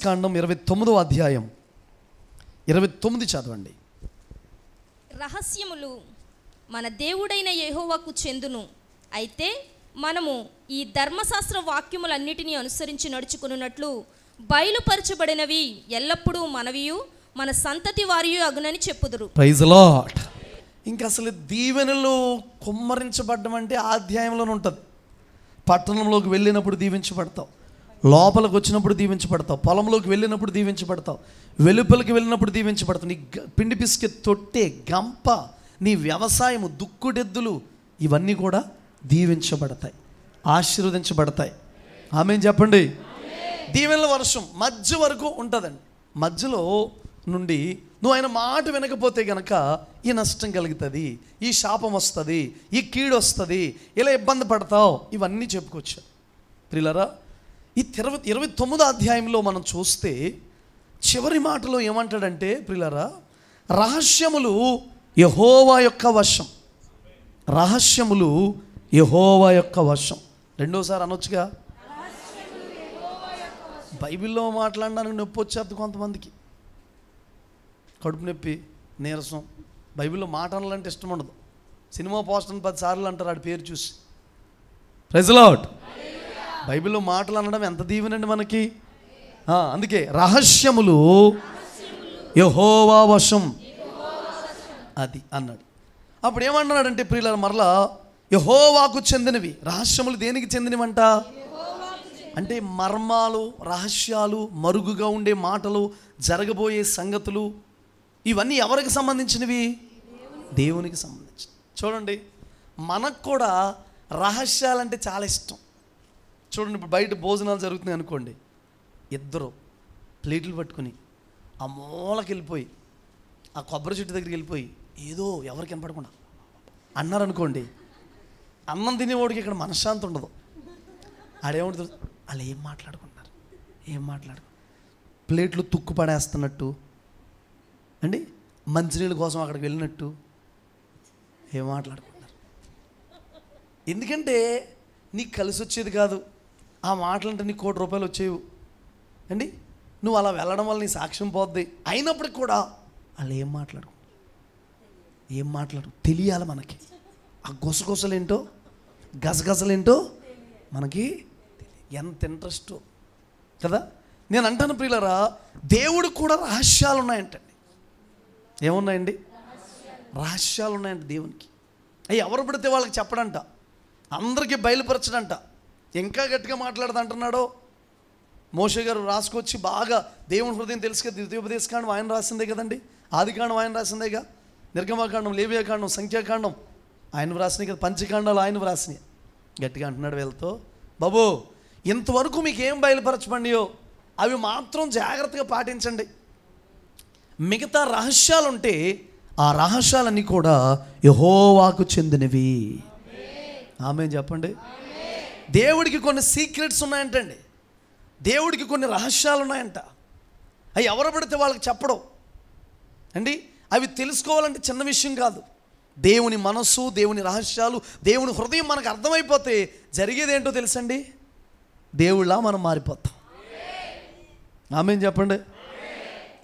కాండం 29వ అధ్యాయం 29 చదవండి. రహస్యములు మన దేవుడైన యెహోవాకు చెందును. అయితే మనము ఈ ధర్మశాస్త్ర వాక్యములన్నిటినీ అనుసరించి నడుచుకున్నట్లు బయలుపరచబడినవి ఎల్లప్పుడూ మనవియు మన సంతతి వారియు అగునని చెప్పుదురు. Praise lord. ఇంకా అసలు దీవెనలు కుమ్మరించబడ్డం అంటే ఆ అధ్యాయంలోనే ఉంటుంది. పట్టణంలోకి వెళ్ళినప్పుడు దీవించబడతావు, లోపలికి వచ్చినప్పుడు దీవించబడతావు, పొలంలోకి వెళ్ళినప్పుడు దీవించబడతావు, వెలుపలికి వెళ్ళినప్పుడు దీవించబడతావు. నీ పిండి పిసికే తొట్టె, గంప, నీ వ్యవసాయము, దుక్కుడెద్దులు ఇవన్నీ కూడా దీవించబడతాయి, ఆశీర్వదించబడతాయి. ఆమేన్ చెప్పండి. దీవెనల వర్షం మధ్య వరకు ఉంటుందండి. మధ్యలో నుండి నువ్వు ఆయన మాట వినకపోతే గనక ఈ నష్టం కలుగుతుంది, ఈ శాపం వస్తుంది, ఈ కీడు వస్తుంది, ఇలా ఇబ్బంది పడతావు, ఇవన్నీ చెప్పుకోవచ్చు. ప్రియులారా, ఈ 29వ అధ్యాయంలో మనం చూస్తే చివరి మాటలో ఏమంటాడంటే, ప్రియులారా, రహస్యములు యెహోవా యొక్క వశం. రహస్యములు యెహోవా యొక్క వశం. రెండోసారి అనొచ్చుగా. బైబిల్లో మాట్లాడడానికి నొప్పి వచ్చేది కొంతమందికి, కడుపు నొప్పి, నీరసం. బైబిల్లో మాట అనాలంటే ఇష్టం ఉండదు. సినిమా పోస్టర్ని 10 సార్లు అంటారు ఆడి పేరు చూసి. Praise lord. బైబిల్లో మాటలు అనడం ఎంత దీవెనండి మనకి. అందుకే రహస్యములు యెహోవా వశం అది అన్నాడు. అప్పుడు ఏమన్నాడంటే ప్రియులారా, మరలా యెహోవాకు చెందినవి. రహస్యములు దేనికి చెందినవంట అంటే మర్మాలు, రహస్యాలు, మరుగుగా ఉండే మాటలు, జరగబోయే సంగతులు, ఇవన్నీ ఎవరికి సంబంధించినవి? దేవునికి సంబంధించి. చూడండి, మనకు కూడా రహస్యాలంటే చాలా ఇష్టం. చూడండి, ఇప్పుడు బయట భోజనాలు జరుగుతున్నాయి అనుకోండి, ఇద్దరు ప్లేట్లు పట్టుకుని ఆ మూలకి వెళ్ళిపోయి ఆ కొబ్బరి చెట్టు దగ్గరికి వెళ్ళిపోయి ఏదో ఎవరికి కనపడకుండా అన్నారనుకోండి, అన్నం తినేవాడికి ఇక్కడ మనశ్శాంతి ఉండదు. ఆడేముంటుంది, వాళ్ళు ఏం మాట్లాడుకుంటున్నారు, ప్లేట్లు తుక్కు పడేస్తున్నట్టు అండి, మంచినీళ్ళ కోసం అక్కడికి వెళ్ళినట్టు ఏం మాట్లాడుకుంటున్నారు. ఎందుకంటే నీకు కలిసి వచ్చేది కాదు ఆ మాటలంటే. నీకు ₹1,00,000 వచ్చేవి అండి, నువ్వు అలా వెళ్ళడం వల్ల నీ సాక్ష్యం పోద్ది. అయినప్పటికి కూడా వాళ్ళు ఏం మాట్లాడు తెలియాలి మనకి. ఆ గుసగుసలేంటో, గసగసలేంటో మనకి ఎంత ఇంట్రెస్ట్ కదా. నేను అంటాను ప్రియులారా, దేవుడు కూడా రహస్యాలు ఉన్నాయంటండి. ఏమున్నాయండి? రహస్యాలు ఉన్నాయంట దేవునికి. అవి ఎవరు పడితే వాళ్ళకి చెప్పడంట, అందరికీ బయలుపరచడంట. ఇంకా గట్టిగా మాట్లాడదంటున్నాడో మోషే గారు రాసుకొచ్చి బాగా దేవుని హృదయం తెలుసు కదా. ద్వితీయోపదేశకాండం ఆయన రాసిందే కదండి, ఆదికాండం ఆయన రాసిందేగా, నిర్గమకాండం, లేవియాకాండం, సంఖ్యాకాండం ఆయన వ్రాసినాయి కదా, పంచకాండాలు ఆయన వ్రాసినాయి. గట్టిగా అంటున్నాడు వీళ్ళతో, బాబు ఇంతవరకు మీకు ఏం బయలుపరచబడియో అవి మాత్రం జాగ్రత్తగా పాటించండి. మిగతా రహస్యాలు ఉంటే ఆ రహస్యాలన్నీ కూడా యెహోవాకు చెందినవి. ఆమేన్ చెప్పండి. దేవుడికి కొన్ని సీక్రెట్స్ ఉన్నాయంటండి, దేవుడికి కొన్ని రహస్యాలు ఉన్నాయంట. అవి ఎవరు పడితే వాళ్ళకి చెప్పడం అండి. అవి తెలుసుకోవాలంటే చిన్న విషయం కాదు. దేవుని మనస్సు, దేవుని రహస్యాలు, దేవుని హృదయం మనకు అర్థమైపోతే జరిగేది ఏంటో తెలుసండి, దేవుళ్ళ మనం మారిపోతాం. ఆమేన్ చెప్పండి.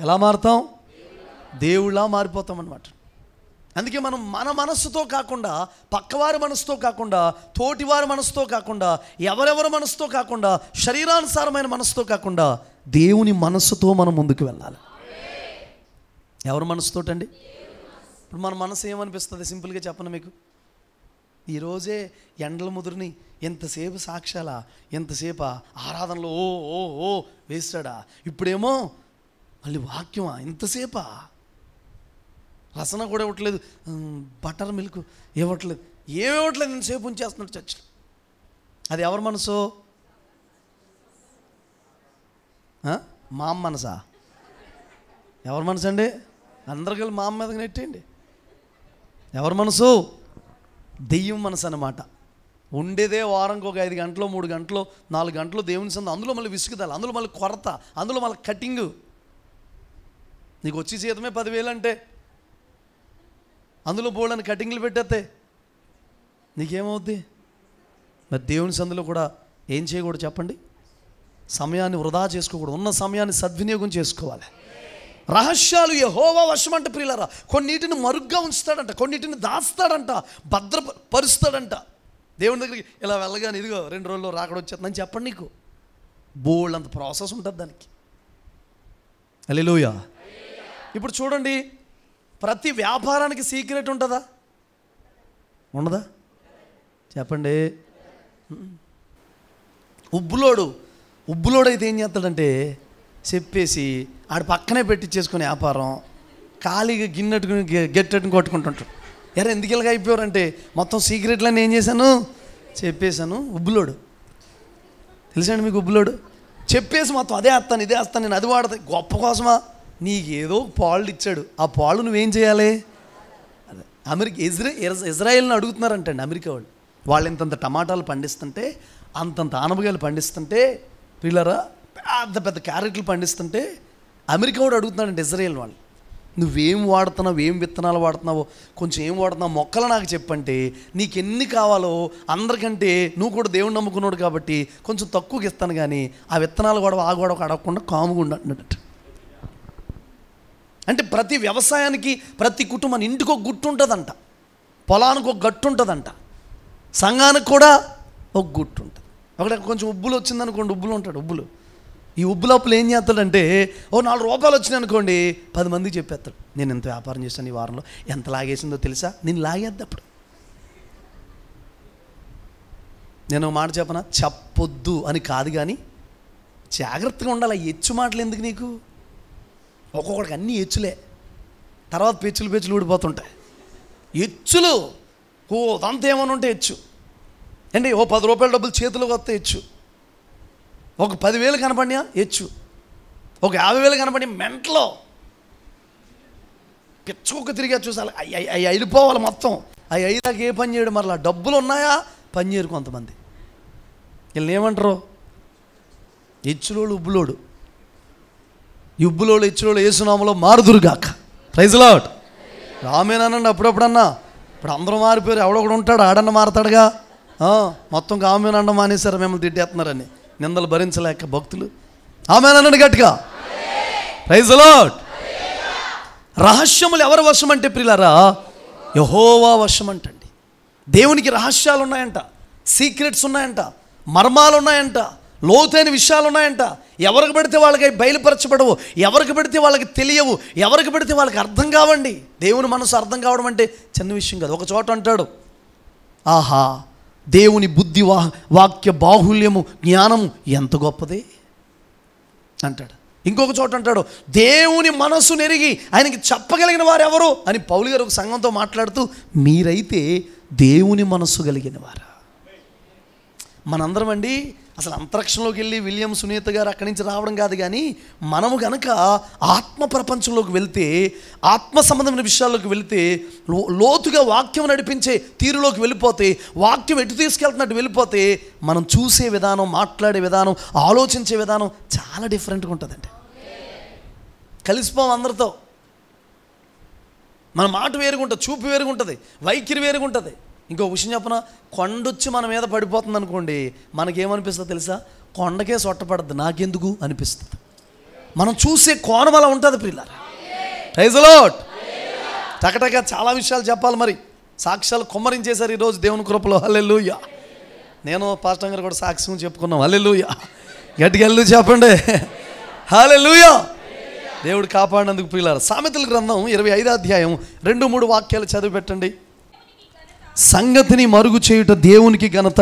ఎలా మారుతాం? దేవుళ్ళ మారిపోతాం అన్నమాట. అందుకే మనం మన మనస్సుతో కాకుండా, పక్కవారి మనసుతో కాకుండా, తోటివారి మనసుతో కాకుండా, ఎవరెవరి మనసుతో కాకుండా, శరీరానుసారమైన మనసుతో కాకుండా దేవుని మనస్సుతో మనం ముందుకు వెళ్ళాలి. ఎవరి మనసుతోటండి? ఇప్పుడు మన మనసు ఏమనిపిస్తుంది? సింపుల్గా చెప్పను మీకు, ఈరోజే ఎండల ముదురుని ఎంతసేపు సాక్ష్యాలా, ఎంతసేపా ఆరాధనలో ఓ ఓ ఓ వేస్తాడా, ఇప్పుడేమో మళ్ళీ వాక్యమా, ఎంతసేపా రసన కూడా ఇవ్వట్లేదు, బటర్ మిల్క్ ఇవ్వట్లేదు, ఏమివ్వట్లేదు, ఇంతసేపు ఉంచేస్తున్నాడు చర్చిలో. అది ఎవరి మనసు? మా అమ్మ మనసా? ఎవరి మనసు అండి? అందరికీ మా అమ్మ మీదకి నెట్టేయండి. ఎవరి మనసు? దెయ్యం మనసు అన్నమాట. ఉండేదే వారంకి ఒక 5 గంటలు, 3 గంటలు, 4 గంటలు దేవుని సందు, అందులో మళ్ళీ విసుగుదల, అందులో మళ్ళీ కొరత, అందులో మళ్ళీ కటింగు. నీకు వచ్చి జీతమే 10,000 అంటే అందులో బోల్డని కటింగ్లు పెట్టేస్తే నీకేమవుద్ది? మరి దేవుని సందులో కూడా ఏం చేయకూడదు చెప్పండి? సమయాన్ని వృధా చేసుకోకూడదు, ఉన్న సమయాన్ని సద్వినియోగం చేసుకోవాలి. రహస్యాలు యెహోవా వశం అంటే ప్రియులారా, కొన్నిటిని మరుగ్గా ఉంచుతాడంట, కొన్నిటిని దాస్తాడంట, భద్రపరుస్తాడంట. దేవుని దగ్గరికి ఇలా వెళ్ళగానే ఇదిగో 2 రోజుల్లో రాకడ వచ్చేస్తుందని చెప్పండి, నీకు బోల్డ్ అంత ప్రాసెస్ ఉంటుంది దానికి. హల్లెలూయా. ఇప్పుడు చూడండి, ప్రతి వ్యాపారానికి సీక్రెట్ ఉంటుందా? ఉండదా? చెప్పండి. ఉబ్బులోడు అయితే ఏం చేస్తాడంటే చెప్పేసి ఆడు పక్కనే పెట్టించేసుకునే వ్యాపారం, ఖాళీగా గిన్నెట్టుకుని గెట్టెట్టుకుని కొట్టుకుంటుంటాడు. ఎరా ఎందుకు ఇలాగ అయిపోయారంటే మొత్తం సీక్రెట్లన్నీ ఏం చేశాను చెప్పేశాను. ఉబ్బులోడు తెలుసండి మీకు? ఉబ్బులోడు చెప్పేసి మొత్తం అదే వేస్తాను ఇదే వేస్తాను నేను అది వాడతాను. గొప్ప కోసమా? నీకు ఏదో పాళ్ళు ఇచ్చాడు, ఆ పాళ్ళు నువ్వేం చేయాలి? అదే ఇజ్రాయెల్ని అడుగుతున్నారంటండి అమెరికా వాళ్ళు ఇంతంత టమాటాలు పండిస్తుంటే, అంతంత ఆనపకాయలు పండిస్తుంటే, పిల్లరా పెద్ద పెద్ద క్యారెట్లు పండిస్తుంటే అమెరికా వాడు అడుగుతున్నాడంటే ఇజ్రాయెల్ వాళ్ళు, నువ్వేం వాడుతున్నావు, ఏం విత్తనాలు వాడుతున్నావో, కొంచెం ఏం వాడుతున్నావు మొక్కలు నాకు చెప్పంటే నీకు ఎన్ని కావాలో అందరికంటే నువ్వు కూడా దేవుని నమ్ముకున్నాడు కాబట్టి కొంచెం తక్కువకి ఇస్తాను, కానీ ఆ విత్తనాలు కూడా ఆ గొడవ అడగకుండా కాముగా ఉండన్నట్టు. అంటే ప్రతి వ్యవసాయానికి ప్రతి కుటుంబానికి ఇంటికి ఒక గుట్టు ఉంటుందంట, పొలానికి ఒక గట్టు ఉంటుందంట, సంఘానికి కూడా ఒక గుట్టు ఉంటుంది. ఒకటి కొంచెం ఉబ్బులు వచ్చిందనుకోండి, ఉబ్బులు ఉంటాడు. ఈ ఉబ్బులప్పులు ఏం చేస్తాడంటే, 4 రూపాయలు వచ్చినాయి అనుకోండి 10 మందికి చెప్పేస్తాడు, నేను ఎంత వ్యాపారం చేశాను ఈ వారంలో, ఎంత లాగేసిందో తెలుసా, నేను లాగేద్ది. అప్పుడు నేను ఒక మాట చెప్పనా, చెప్పొద్దు అని కాదు కానీ జాగ్రత్తగా ఉండాలి. ఎచ్చు మాటలు ఎందుకు నీకు? ఒక్కొక్కడికి అన్నీ ఎచ్చులే, తర్వాత పెచ్చులు ఊడిపోతుంటాయి. ఎచ్చులు అంత ఏమైనా ఉంటే ఎచ్చు అంటే 10 రూపాయల డబ్బులు చేతిలోకి వస్తే ఎచ్చు, ఒక 10,000 కనపడినా ఎచ్చు, ఒక 50,000 కనపడి మెంట్లో పిచ్చుకొక్క తిరిగా చూసాలి. అవి అయిపోవాలి మొత్తం. అవి అయ్యాక ఏ పని చేయడం, మరలా డబ్బులు ఉన్నాయా పని చేయరు కొంతమంది. వీళ్ళని ఏమంటారు? ఎచ్చులోడు ఉబ్బులోడు. ఈ ఉబ్బులోడు ఎచ్చులోడు యేసునామములో మారుదురుగాక. Praise lord. ఆమేనండి. అప్పుడప్పుడన్నా ఇప్పుడు అందరూ మారిపోయారు, ఎవడొకడు ఉంటాడు ఆడన్న మారతాడుగా. మొత్తం ఆమేనన్న మానేశారు, మిమ్మల్ని తిట్టేస్తున్నారని నిందలు భరించలేక భక్తులు. ఆమేననండి గట్టిగా. Praise lord. రహస్యములు ఎవరి వశం అంటే ప్రియులారా, యెహోవా వశం అంటండి. దేవునికి రహస్యాలు ఉన్నాయంట, సీక్రెట్స్ ఉన్నాయంట, మర్మాలు ఉన్నాయంట, లోతైన విషయాలు ఉన్నాయంట. ఎవరికి పెడితే వాళ్ళకి బయలుపరచబడవు, ఎవరికి పెడితే వాళ్ళకి తెలియవు, ఎవరికి పెడితే వాళ్ళకి అర్థం కావండి. దేవుని మనసు అర్థం కావడం అంటే చిన్న విషయం కాదు. ఒక చోట అంటాడు, ఆహా దేవుని బుద్ధి వాక్య బాహుల్యము జ్ఞానము ఎంత గొప్పది అంటాడు. ఇంకొక చోట అంటాడు, దేవుని మనసు నెరిగి ఆయనకి చెప్పగలిగిన వారు ఎవరు అని పౌలు గారు ఒక సంఘంతో మాట్లాడుతూ, మీరైతే దేవుని మనస్సు కలిగిన వారా. మనందరం అండి అసలు అంతరిక్షంలోకి వెళ్ళి విలియం సునీత గారు అక్కడి నుంచి రావడం కాదు, కానీ మనము గనక ఆత్మ ప్రపంచంలోకి వెళ్తే, ఆత్మ సంబంధమైన విషయాల్లోకి వెళ్తే, లోతుగా వాక్యం నడిపించే తీరులోకి వెళ్ళిపోతే, వాక్యం ఎటు తీసుకెళ్తున్నట్టు వెళ్ళిపోతే, మనం చూసే విధానం, మాట్లాడే విధానం, ఆలోచించే విధానం చాలా డిఫరెంట్గా ఉంటుందండి. కలిసిపోం అందరితో. మన మాట వేరుగుంటుంది, చూపు వేరుగుంటుంది, వైఖరి వేరుగుంటుంది. ఇంకో విషయం చెప్పనా, కొండొచ్చి మన మీద పడిపోతుంది అనుకోండి, మనకేమనిపిస్తుంది తెలుసా? కొండకే సొట్టపడద్దు, నాకెందుకు అనిపిస్తుంది. మనం చూసే కోణం అలా ఉంటుంది ప్రియులారా. Praise the lord. టకటగా చాలా విషయాలు చెప్పాలి, మరి సాక్ష్యాలు కుమ్మరించేశారు ఈరోజు దేవుని కృపలో. హల్లెలూయా. నేను పాస్టర్ గారు కూడా సాక్ష్యం చెప్పుకున్నాం. హల్లెలూయా. గట్టిగా హల్లెలూయా చెప్పండి. హల్లెలూయా. దేవుడు కాపాడినందుకు ప్రియులారా. సామెతల గ్రంథం 25వ అధ్యాయం 2-3 వాక్యాలు చదివి పెట్టండి. సంగతిని మరుగు చేయుట దేవునికి ఘనత.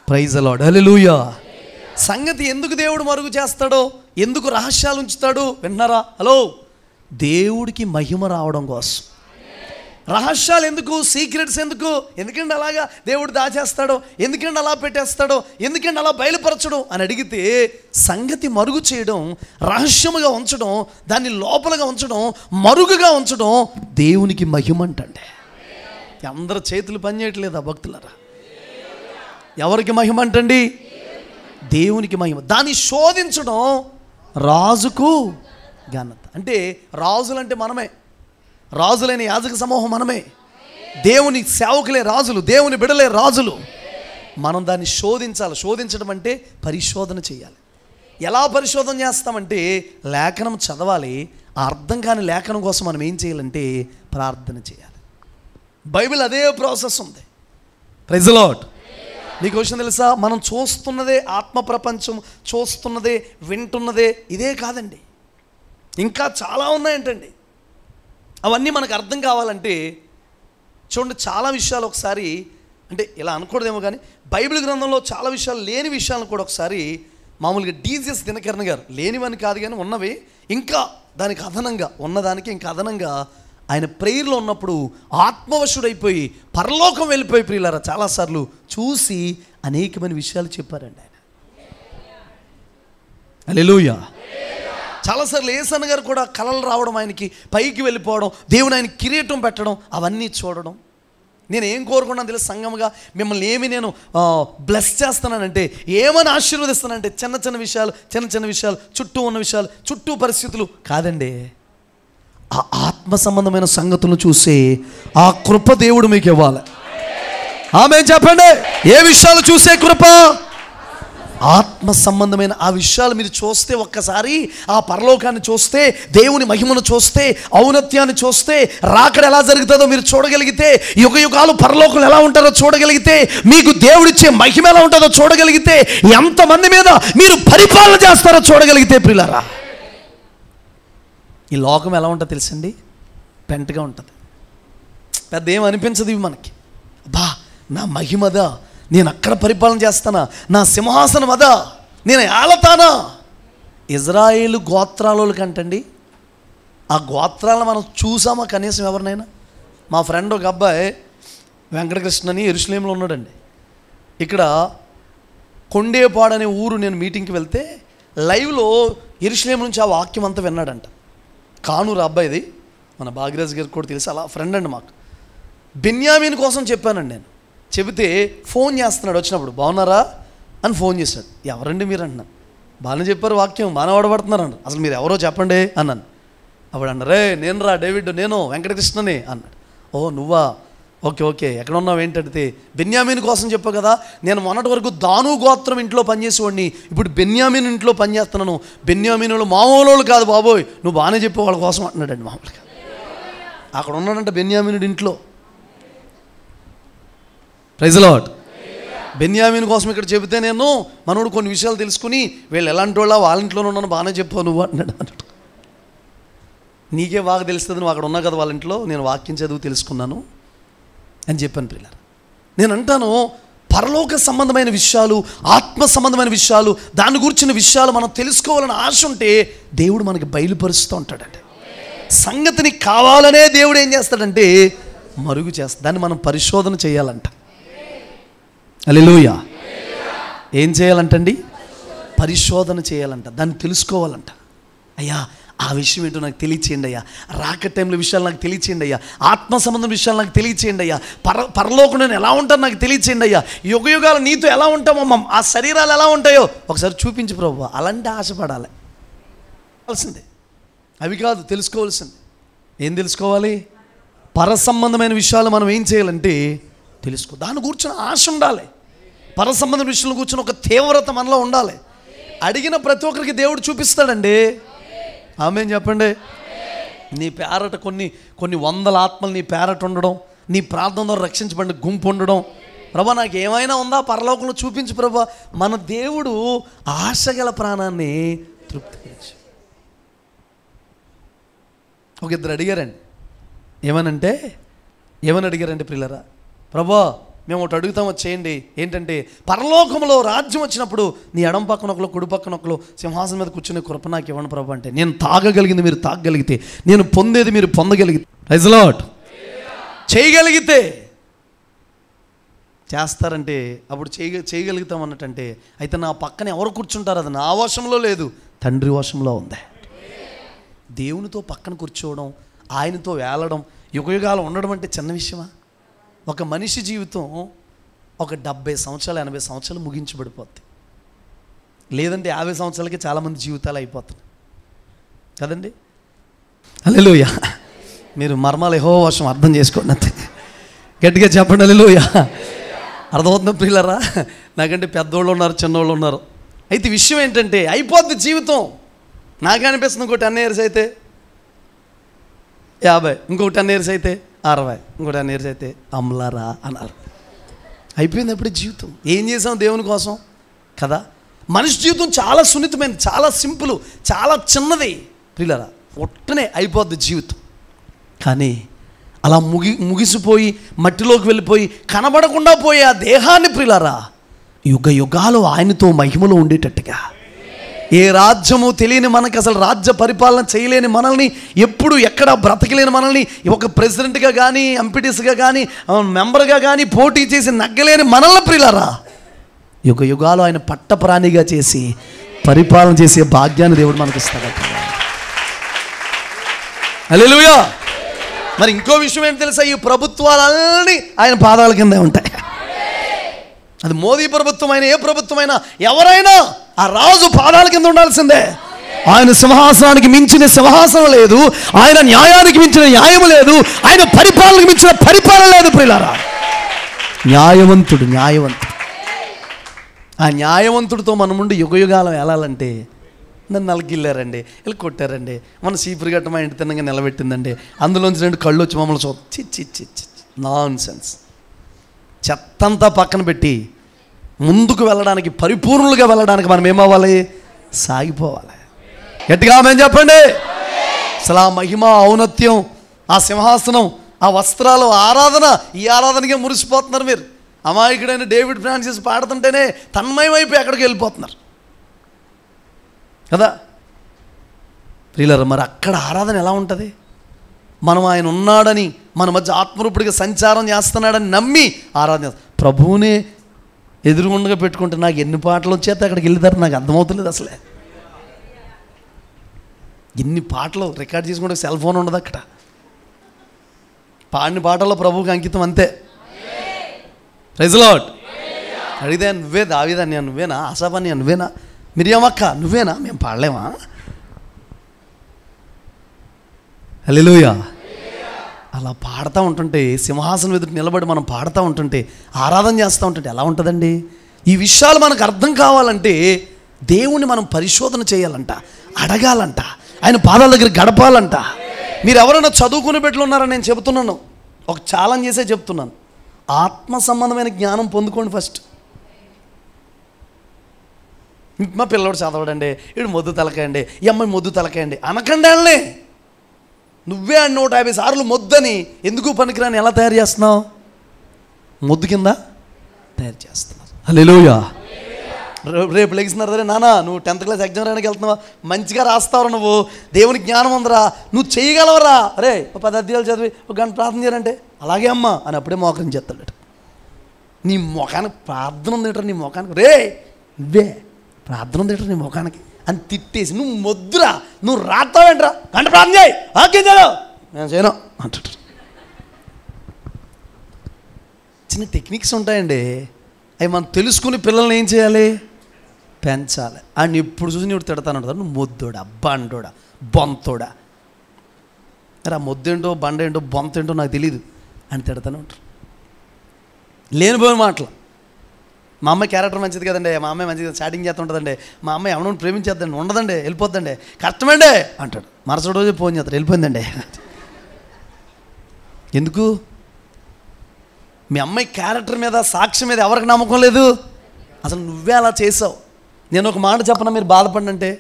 Praise the lord. హల్లెలూయా. సంగతి ఎందుకు దేవుడు మరుగు చేస్తాడో, ఎందుకు రహస్యాలు ఉంచుతాడు విన్నారా? హలో, దేవుడికి మహిమ రావడం కోసం. రహస్యాలు ఎందుకు, సీక్రెట్స్ ఎందుకు, ఎందుకంటే అలాగా దేవుడు దాచేస్తాడో, ఎందుకంటే అలా పెట్టేస్తాడో, ఎందుకంటే అలా బయలుపరచడం అని అడిగితే, సంగతి మరుగు చేయడం, రహస్యముగా ఉంచడం, దాన్ని లోపలగా ఉంచడం, మరుగుగా ఉంచడం దేవునికి మహిమ అంటండి. అందరు చేతులు పనిచేయట్లేదా భక్తులరా? ఎవరికి మహిమ అంటండి? దేవునికి మహిమ. దాన్ని శోధించడం రాజుకు ఘనత. అంటే రాజులంటే మనమే, రాజులైన యాజక సమూహం మనమే, దేవుని సేవకులే రాజులు, దేవుని బిడలే రాజులు. మనం దాన్ని శోధించాలి. శోధించడం అంటే పరిశోధన చేయాలి. ఎలా పరిశోధన చేస్తామంటే లేఖనం చదవాలి. ఆ అర్థం కాని లేఖనం కోసం మనం ఏం చేయాలంటే ప్రార్థన చేయాలి. బైబిల్ అదే ప్రాసెస్ ఉంది. Praise the lord. నీకు విషయం తెలుసా, మనం చూస్తున్నదే ఆత్మ ప్రపంచం, చూస్తున్నదే వింటున్నదే ఇదే కాదండి, ఇంకా చాలా ఉన్నాయంటండి. అవన్నీ మనకు అర్థం కావాలంటే చూడండి, చాలా విషయాలు ఒకసారి అంటే ఇలా అనకూడదేమో కానీ బైబిల్ గ్రంథంలో చాలా విషయాలు లేని విషయాలను కూడా ఒకసారి మామూలుగా డీజీఎస్ దినకరణ గారు, లేనివని కాదు కానీ ఉన్నవి ఇంకా దానికి అదనంగా ఉన్నదానికి ఇంకా అదనంగా ఆయన ప్రేయర్లో ఉన్నప్పుడు ఆత్మవశుడైపోయి పరలోకం వెళ్ళిపోయి ప్రియులారా చాలాసార్లు చూసి అనేకమైన విషయాలు చెప్పారండి ఆయన. హల్లెలూయా. చాలాసార్లు యేసన్న గారు కూడా కలలు రావడం, ఆయనకి పైకి వెళ్ళిపోవడం, దేవుడు ఆయన కిరీటం పెట్టడం, అవన్నీ చూడడం. నేను ఏం కోరుకున్నాను తెలుసు, సంఘముగా మిమ్మల్ని ఏమి నేను బ్లెస్ చేస్తున్నానంటే, ఏమని ఆశీర్వదిస్తానంటే చిన్న చిన్న విషయాలు చుట్టూ ఉన్న విషయాలు, చుట్టూ పరిస్థితులు కాదండి, ఆ ఆత్మ సంబంధమైన సంగతులను చూసి ఆ కృప దేవుడు మీకు ఇవ్వాలి. ఆమేన్ చెప్పండి. ఏ విషయాలు చూసే కృప? ఆత్మ సంబంధమైన ఆ విషయాలు మీరు చూస్తే, ఒక్కసారి ఆ పరలోకాన్ని చూస్తే, దేవుని మహిమను చూస్తే, ఔన్నత్యాన్ని చూస్తే, రాకడ ఎలా జరుగుతుందో మీరు చూడగలిగితే, యుగ యుగాలు పరలోకం ఎలా ఉంటారో చూడగలిగితే, మీకు దేవుడిచ్చే మహిమ ఎలా ఉంటుందో చూడగలిగితే, ఎంతమంది మీద మీరు పరిపాలన చేస్తారో చూడగలిగితే ప్రియులారా, ఈ లోకం ఎలా ఉంటుందో తెలుసండి, పెంటగా ఉంటుంది. పెద్ద ఏం అనిపించదు ఇవి మనకి. బా నా మహిమదా, నేను అక్కడ పరిపాలన చేస్తానా, నా సింహాసనం అదా, నేను ఏలతానా. ఇజ్రాయేలు గోత్రాల కంటండి, ఆ గోత్రాలను మనం చూసామా కనీసం ఎవరినైనా? మా ఫ్రెండ్ ఒక అబ్బాయి వెంకటకృష్ణ అని యెరూషలేములో ఉన్నాడండి. ఇక్కడ కొండేపాడు అనే ఊరు నేను మీటింగ్కి వెళ్తే లైవ్లో యెరూషలేము నుంచి ఆ వాక్యం అంతా విన్నాడంట. కానూరు అబ్బాయిది, మన భాగ్యరాజ్ గారికి కూడా తెలుసు, అలా ఫ్రెండ్ అండి మాకు. బెన్యామీన్ కోసం చెప్పానండి నేను. చెబితే ఫోన్ చేస్తున్నాడు, వచ్చినప్పుడు బాగున్నారా అని ఫోన్ చేశాడు. ఎవరండి మీరు అంటున్నాను. బాగానే చెప్పారు వాక్యం, బాగానే వాడబడుతున్నారు అన్నారు. అసలు మీరు ఎవరో చెప్పండి అన్నాను. అప్పుడు అన్నారే, నేను రా డేవిడ్, నేను వెంకటకృష్ణని అన్నాడు. ఓ నువ్వా, ఓకే ఓకే, ఎక్కడ ఉన్నావు ఏంటంటే, బెన్యామీన్ కోసం చెప్పావు కదా, నేను మొన్నటి వరకు దాను గోత్రం ఇంట్లో పనిచేసేవాడిని, ఇప్పుడు బెన్యామీన్ ఇంట్లో పనిచేస్తున్నాను. బెన్యామీనులు మామూలు కాదు బాబోయ్, నువ్వు బాగానే చెప్పావు వాళ్ళ కోసం అంటున్నాడండి. మామూలుగా అక్కడ ఉన్నాడంట బెన్యామీనుడి ఇంట్లో. Praise the lord. బెన్యామీన్ కోసం ఇక్కడ చెబితే నేను మనోడు కొన్ని విషయాలు తెలుసుకుని, వీళ్ళు ఎలాంటి వాళ్ళ వాళ్ళ ఇంట్లోనే ఉన్నాను, బాగానే చెప్పావు నువ్వు అన్నాడు. నీకే బాగా తెలుస్తుంది, నువ్వు అక్కడ ఉన్నా కదా వాళ్ళ ఇంట్లో, నేను వాక్యం చదువు తెలుసుకున్నాను అని చెప్పాను పిల్లలు. నేను అంటాను, పరలోక సంబంధమైన విషయాలు, ఆత్మ సంబంధమైన విషయాలు, దాని గురించిన విషయాలు మనం తెలుసుకోవాలని ఆశ ఉంటే దేవుడు మనకి బయలుపరుస్తూ ఉంటాడండి. సంగతిని కావాలనే దేవుడు ఏం చేస్తాడంటే మరుగు చేస్తాడు. దాన్ని మనం పరిశోధన చేయాలంట. హల్లెలూయా. ఏం చేయాలంటండి? పరిశోధన చేయాలంట, దాన్ని తెలుసుకోవాలంట. అయ్యా ఆ విషయం ఏంటో నాకు తెలియచేయండి అయ్యా, రాక టైంలో విషయాలు నాకు తెలియచేయండి అయ్యా, ఆత్మ సంబంధం విషయాలు నాకు తెలియచేయండి అయ్యా, పరలోకం నేను ఎలా ఉంటాను నాకు తెలియచేయండి అయ్యా, యుగ యుగాలు నీతో ఎలా ఉంటామో, ఆ శరీరాలు ఎలా ఉంటాయో ఒకసారి చూపించు ప్రభువా. అలాంటి ఆశపడాలి. కావాల్సిందే అవి కాదు, తెలుసుకోవాల్సింది. ఏం తెలుసుకోవాలి? పర సంబంధమైన విషయాలు మనం ఏం చేయాలంటే తెలుసుకో, దాని కూర్చొని ఆశ ఉండాలి. పర సంబంధమైన విషయాలు కూర్చొని ఒక తీవ్రత మనలో ఉండాలి. అడిగిన ప్రతి ఒక్కరికి దేవుడు చూపిస్తాడండి. ఆమేన్ చెప్పండి. నీ పేరట కొన్ని వందల ఆత్మలు నీ పేరట ఉండడం, నీ ప్రార్థన ద్వారా రక్షించబడిన గుంపు ఉండడం. ప్రభా నాకు ఏమైనా ఉందా పరలోకంలో చూపించు ప్రభా. మన దేవుడు ఆశగల ప్రాణాన్ని తృప్తిపరచు. ఒక ఇద్దరు అడిగారండి, ఏమని అడిగారంటే ప్రియులరా, ప్రభా మేము ఒకటి అడుగుతాం, చేయండి. ఏంటంటే పరలోకంలో రాజ్యం వచ్చినప్పుడు నీ ఎడం పక్కన ఒకరు, కుడి పక్కన ఒకరు సింహాసనం మీద కూర్చునే కృప నాకు ఇవ్వండి ప్రభా. అంటే నేను తాగగలిగింది మీరు తాగగలిగితే, నేను పొందేది మీరు పొందగలిగితే, ప్రైజ్ ది లార్డ్, చేయగలిగితే చేస్తారంటే అప్పుడు చేయగలుగుతాం అన్నట్టంటే, అయితే నా పక్కన ఎవరు కూర్చుంటారు అది నా వశంలో లేదు, తండ్రి వశంలో ఉంది. దేవునితో పక్కన కూర్చోవడం, ఆయనతో వేలడం, యుగయుగాలు ఉండడం అంటే చిన్న విషయమా? ఒక మనిషి జీవితం ఒక 70 సంవత్సరాలు 80 సంవత్సరాలు ముగించబడిపోద్ది. లేదంటే 50 సంవత్సరాలకి చాలామంది జీవితాలు అయిపోతున్నాయి కదండి. హల్లెలూయా. మీరు మర్మాలు యెహోవా వశం అర్థం చేసుకోండి అంతే. గట్టిగా చెప్పండి హల్లెలూయా. అర్థమవుతుందా ప్రియులారా? నాకంటే పెద్దోళ్ళు ఉన్నారు, చిన్నోళ్ళు ఉన్నారు. అయితే విషయం ఏంటంటే అయిపోద్ది జీవితం. నాకే అనిపిస్తుంది ఇంకో 10 years అయితే 50, ఇంకో 10 years అయితే 60, ఇంకో 10 years అయితే అమలారా అన్నారు. అయిపోయింది అప్పుడు జీవితం. ఏం చేసాం దేవుని కోసం కదా? మనిషి జీవితం చాలా సున్నితమైనది, చాలా సింపుల్, చాలా చిన్నది ప్రియులారా. ఒట్టనే అయిపోద్ది జీవితం. కానీ అలా ముగిసిపోయి మట్టిలోకి వెళ్ళిపోయి కనబడకుండా పోయే ఆ దేహాన్ని ప్రియులారా యుగ యుగాలు ఆయనతో మహిమలో ఉండేటట్టుగా, ఏ రాజ్యము తెలియని మనకి, అసలు రాజ్య పరిపాలన చేయలేని మనల్ని, ఎప్పుడు ఎక్కడ బ్రతకలేని మనల్ని ఒక ప్రెసిడెంట్గా కానీ, ఎంపీటీస్గా కానీ, మెంబర్గా కానీ పోటీ చేసి నగ్గలేని మనల్ని ప్రియులారా యుగ యుగాలు ఆయన పట్టప్రాణిగా చేసి పరిపాలన చేసే భాగ్యాన్ని దేవుడు మనకి ఇస్తాడు. హల్లెలూయా. మరి ఇంకో విషయం ఏంటి తెలుసా? ఈ ప్రభుత్వాలన్నీ ఆయన పాదాల కిందే ఉంటాయి. అది మోదీ ప్రభుత్వం అయినా ఏ ప్రభుత్వం అయినా ఎవరైనా ఆ రాజు పాదాల కింద ఉండాల్సిందే. ఆయన సింహాసనానికి మించిన సింహాసనం లేదు, ఆయన న్యాయానికి మించిన న్యాయం లేదు, ఆయన పరిపాలనకు మించిన పరిపాలన లేదు ప్రియులారా. న్యాయవంతుడు. ఆ న్యాయవంతుడితో మన ముందు యుగయుగాలం వెళ్ళాలంటే నన్ను నలగిల్లారండి, వీళ్ళు కొట్టారండి, మన చీపురు గట్ట మా ఇంటి తిన్నగా నిలబెట్టిందండి, అందులోంచి 2 కళ్ళు వచ్చి మమ్మల్ని చిచ్చి నాన్ సెన్స్. చెత్తంతా పక్కన పెట్టి ముందుకు వెళ్ళడానికి, పరిపూర్ణులుగా వెళ్ళడానికి మనం ఏమవ్వాలి? సాగిపోవాలి. గట్టిగా ఆమేన్ చెప్పండి. అసలు ఆ మహిమ, ఔన్నత్యం, ఆ సింహాసనం, ఆ వస్త్రాలు, ఆరాధన, ఈ ఆరాధనగా మురిసిపోతున్నారు మీరు. అమాయకుడైన డేవిడ్ ఫ్రాన్సిస్ పాడుతుంటేనే తన్మయమైపోయి ఎక్కడికి వెళ్ళిపోతున్నారు కదా ప్రియులారా. మరి అక్కడ ఆరాధన ఎలా ఉంటుంది? మనం ఆయన ఉన్నాడని, మన మధ్య ఆత్మరూపుడిగా సంచారం చేస్తున్నాడని నమ్మి ఆరాధన. ప్రభువునే ఎదురుగుండగా పెట్టుకుంటే నాకు ఎన్ని పాటలు వచ్చేస్తే అక్కడికి వెళ్తారు నాకు అర్థమవుతలేదు. అసలే ఎన్ని పాటలు రికార్డ్ చేసుకుంటే సెల్ ఫోన్ ఉండదు అక్కడ. పాడిన పాటల్లో ప్రభువుకి అంకితం అంతే. Praise the lord. అడిగితే నువ్వే దావీదన్నయ్య, నువ్వేనా ఆసాఫన్నయ్య, నువ్వేనా మిరియామక్క, నువ్వేనా? మేము పాడలేమా? హల్లెలూయా. అలా పాడుతూ ఉంటుంటే, సింహాసనం ఎదుటి నిలబడి మనం పాడుతూ ఉంటుంటే, ఆరాధన చేస్తూ ఉంటుంటే ఎలా ఉంటుందండి? ఈ విషయాలు మనకు అర్థం కావాలంటే దేవుణ్ణి మనం పరిశోధన చేయాలంట, అడగాలంట, ఆయన పాదాల దగ్గర గడపాలంట. మీరు ఎవరైనా చదువుకునే బిడ్డలు ఉన్నారని నేను చెబుతున్నాను, ఒక ఛాలెంజ్ చేసే చెప్తున్నాను. ఆత్మ సంబంధమైన జ్ఞానం పొందుకోండి ఫస్ట్. మా పిల్లవాడు చదవడండి, వీడు మొద్దు తలకాయండి, ఈ అమ్మాయి మొద్దు తలకాయండి అనకండి. వాళ్ళని నువ్వే 150 సార్లు మొద్దని ఎందుకు పనికిరాని ఎలా తయారు చేస్తున్నావు? మొద్దు కింద తయారు చేస్తున్నారు. హల్లెలూయా. రేపు లెగిస్తున్నారు, సరే నాన్న నువ్వు 10th క్లాస్ ఎగ్జామ్ రాయడానికి వెళ్తున్నావా, మంచిగా రాస్తావు, నువ్వు దేవునికి జ్ఞానం ఉందిరా, నువ్వు చేయగలవరా, అరే 10 అధ్యాయాలు చదివి 1 గంట ప్రార్థన చేయాలంటే అలాగే అమ్మా అని అప్పుడే మోకరం చేస్తాడు. నీ ముఖానికి ప్రార్థన ఉంది ఏంటరా, నీ ముఖానికి రే నువ్వే ప్రార్థన ఉంది ఏంటరా నీ ముఖానికి అని తిట్టేసి, నువ్వు మొద్దురా, నువ్వు రాస్తావేంట్రా, గంట ప్రార్థన చేయి, ఆకే చదువు, నేను చేయను అంటాడు. చిన్న టెక్నిక్స్ ఉంటాయండి, అవి మనం తెలుసుకుని పిల్లల్ని ఏం చేయాలి? పెంచాలి. ఆయన ఎప్పుడు చూసి నువ్వు తిడతాను అంటారు, నువ్వు మొద్దోడా, బండోడా, బొంతోడా. మరి ఆ మొద్దేంటో, బండ ఏంటో, బొంత ఏంటో నాకు తెలియదు అని తిడతానే ఉంటారు. లేనిపోయిన మాటలు. మా అమ్మాయి క్యారెక్టర్ మంచిది కదండి, మా అమ్మాయి మంచిది చాటింగ్ చేస్తుంటుందండి, మా అమ్మాయి ఎవరైనా ప్రేమించేద్దండి, ఉండదండి, వెళ్ళిపోద్దండి, కష్టమండి అంటాడు. మరుసటి రోజు ఫోన్ చేస్తాడు, వెళ్ళిపోయిందండి. ఎందుకు? మీ అమ్మాయి క్యారెక్టర్ మీద, సాక్ష్యం మీద ఎవరికి నమ్మకం లేదు. అసలు నువ్వే అలా చేసావు. నేను ఒక మాట చెప్పనా, మీరు బాధపడి అంటే,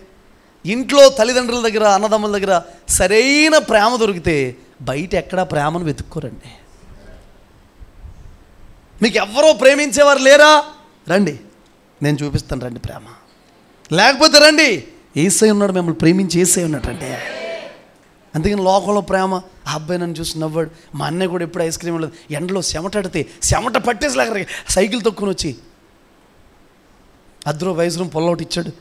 ఇంట్లో తల్లిదండ్రుల దగ్గర, అన్నదమ్ముల దగ్గర సరైన ప్రేమ దొరికితే బయట ఎక్కడా ప్రేమను వెతుక్కోరండి. మీకు ఎవరో ప్రేమించేవారు లేరా? రండి, నేను చూపిస్తాను, రండి ప్రేమ. లేకపోతే రండి, యేసయ్య ఉన్నాడు, మిమ్మల్ని ప్రేమించి యేసయ్య ఉన్నాడంటే. అందుకని లోకంలో ప్రేమ, ఆ అబ్బాయి నన్ను చూసి నవ్వాడు, మా అన్నయ్య కూడా ఎప్పుడు ఐస్ క్రీమ్ లేదు, ఎండలో చెమటడితే చెమట పట్టేసి సైకిల్ తొక్కుని వచ్చి అద్దరూ వయసు రూమ్ పొల్లొకటి ఇచ్చాడు.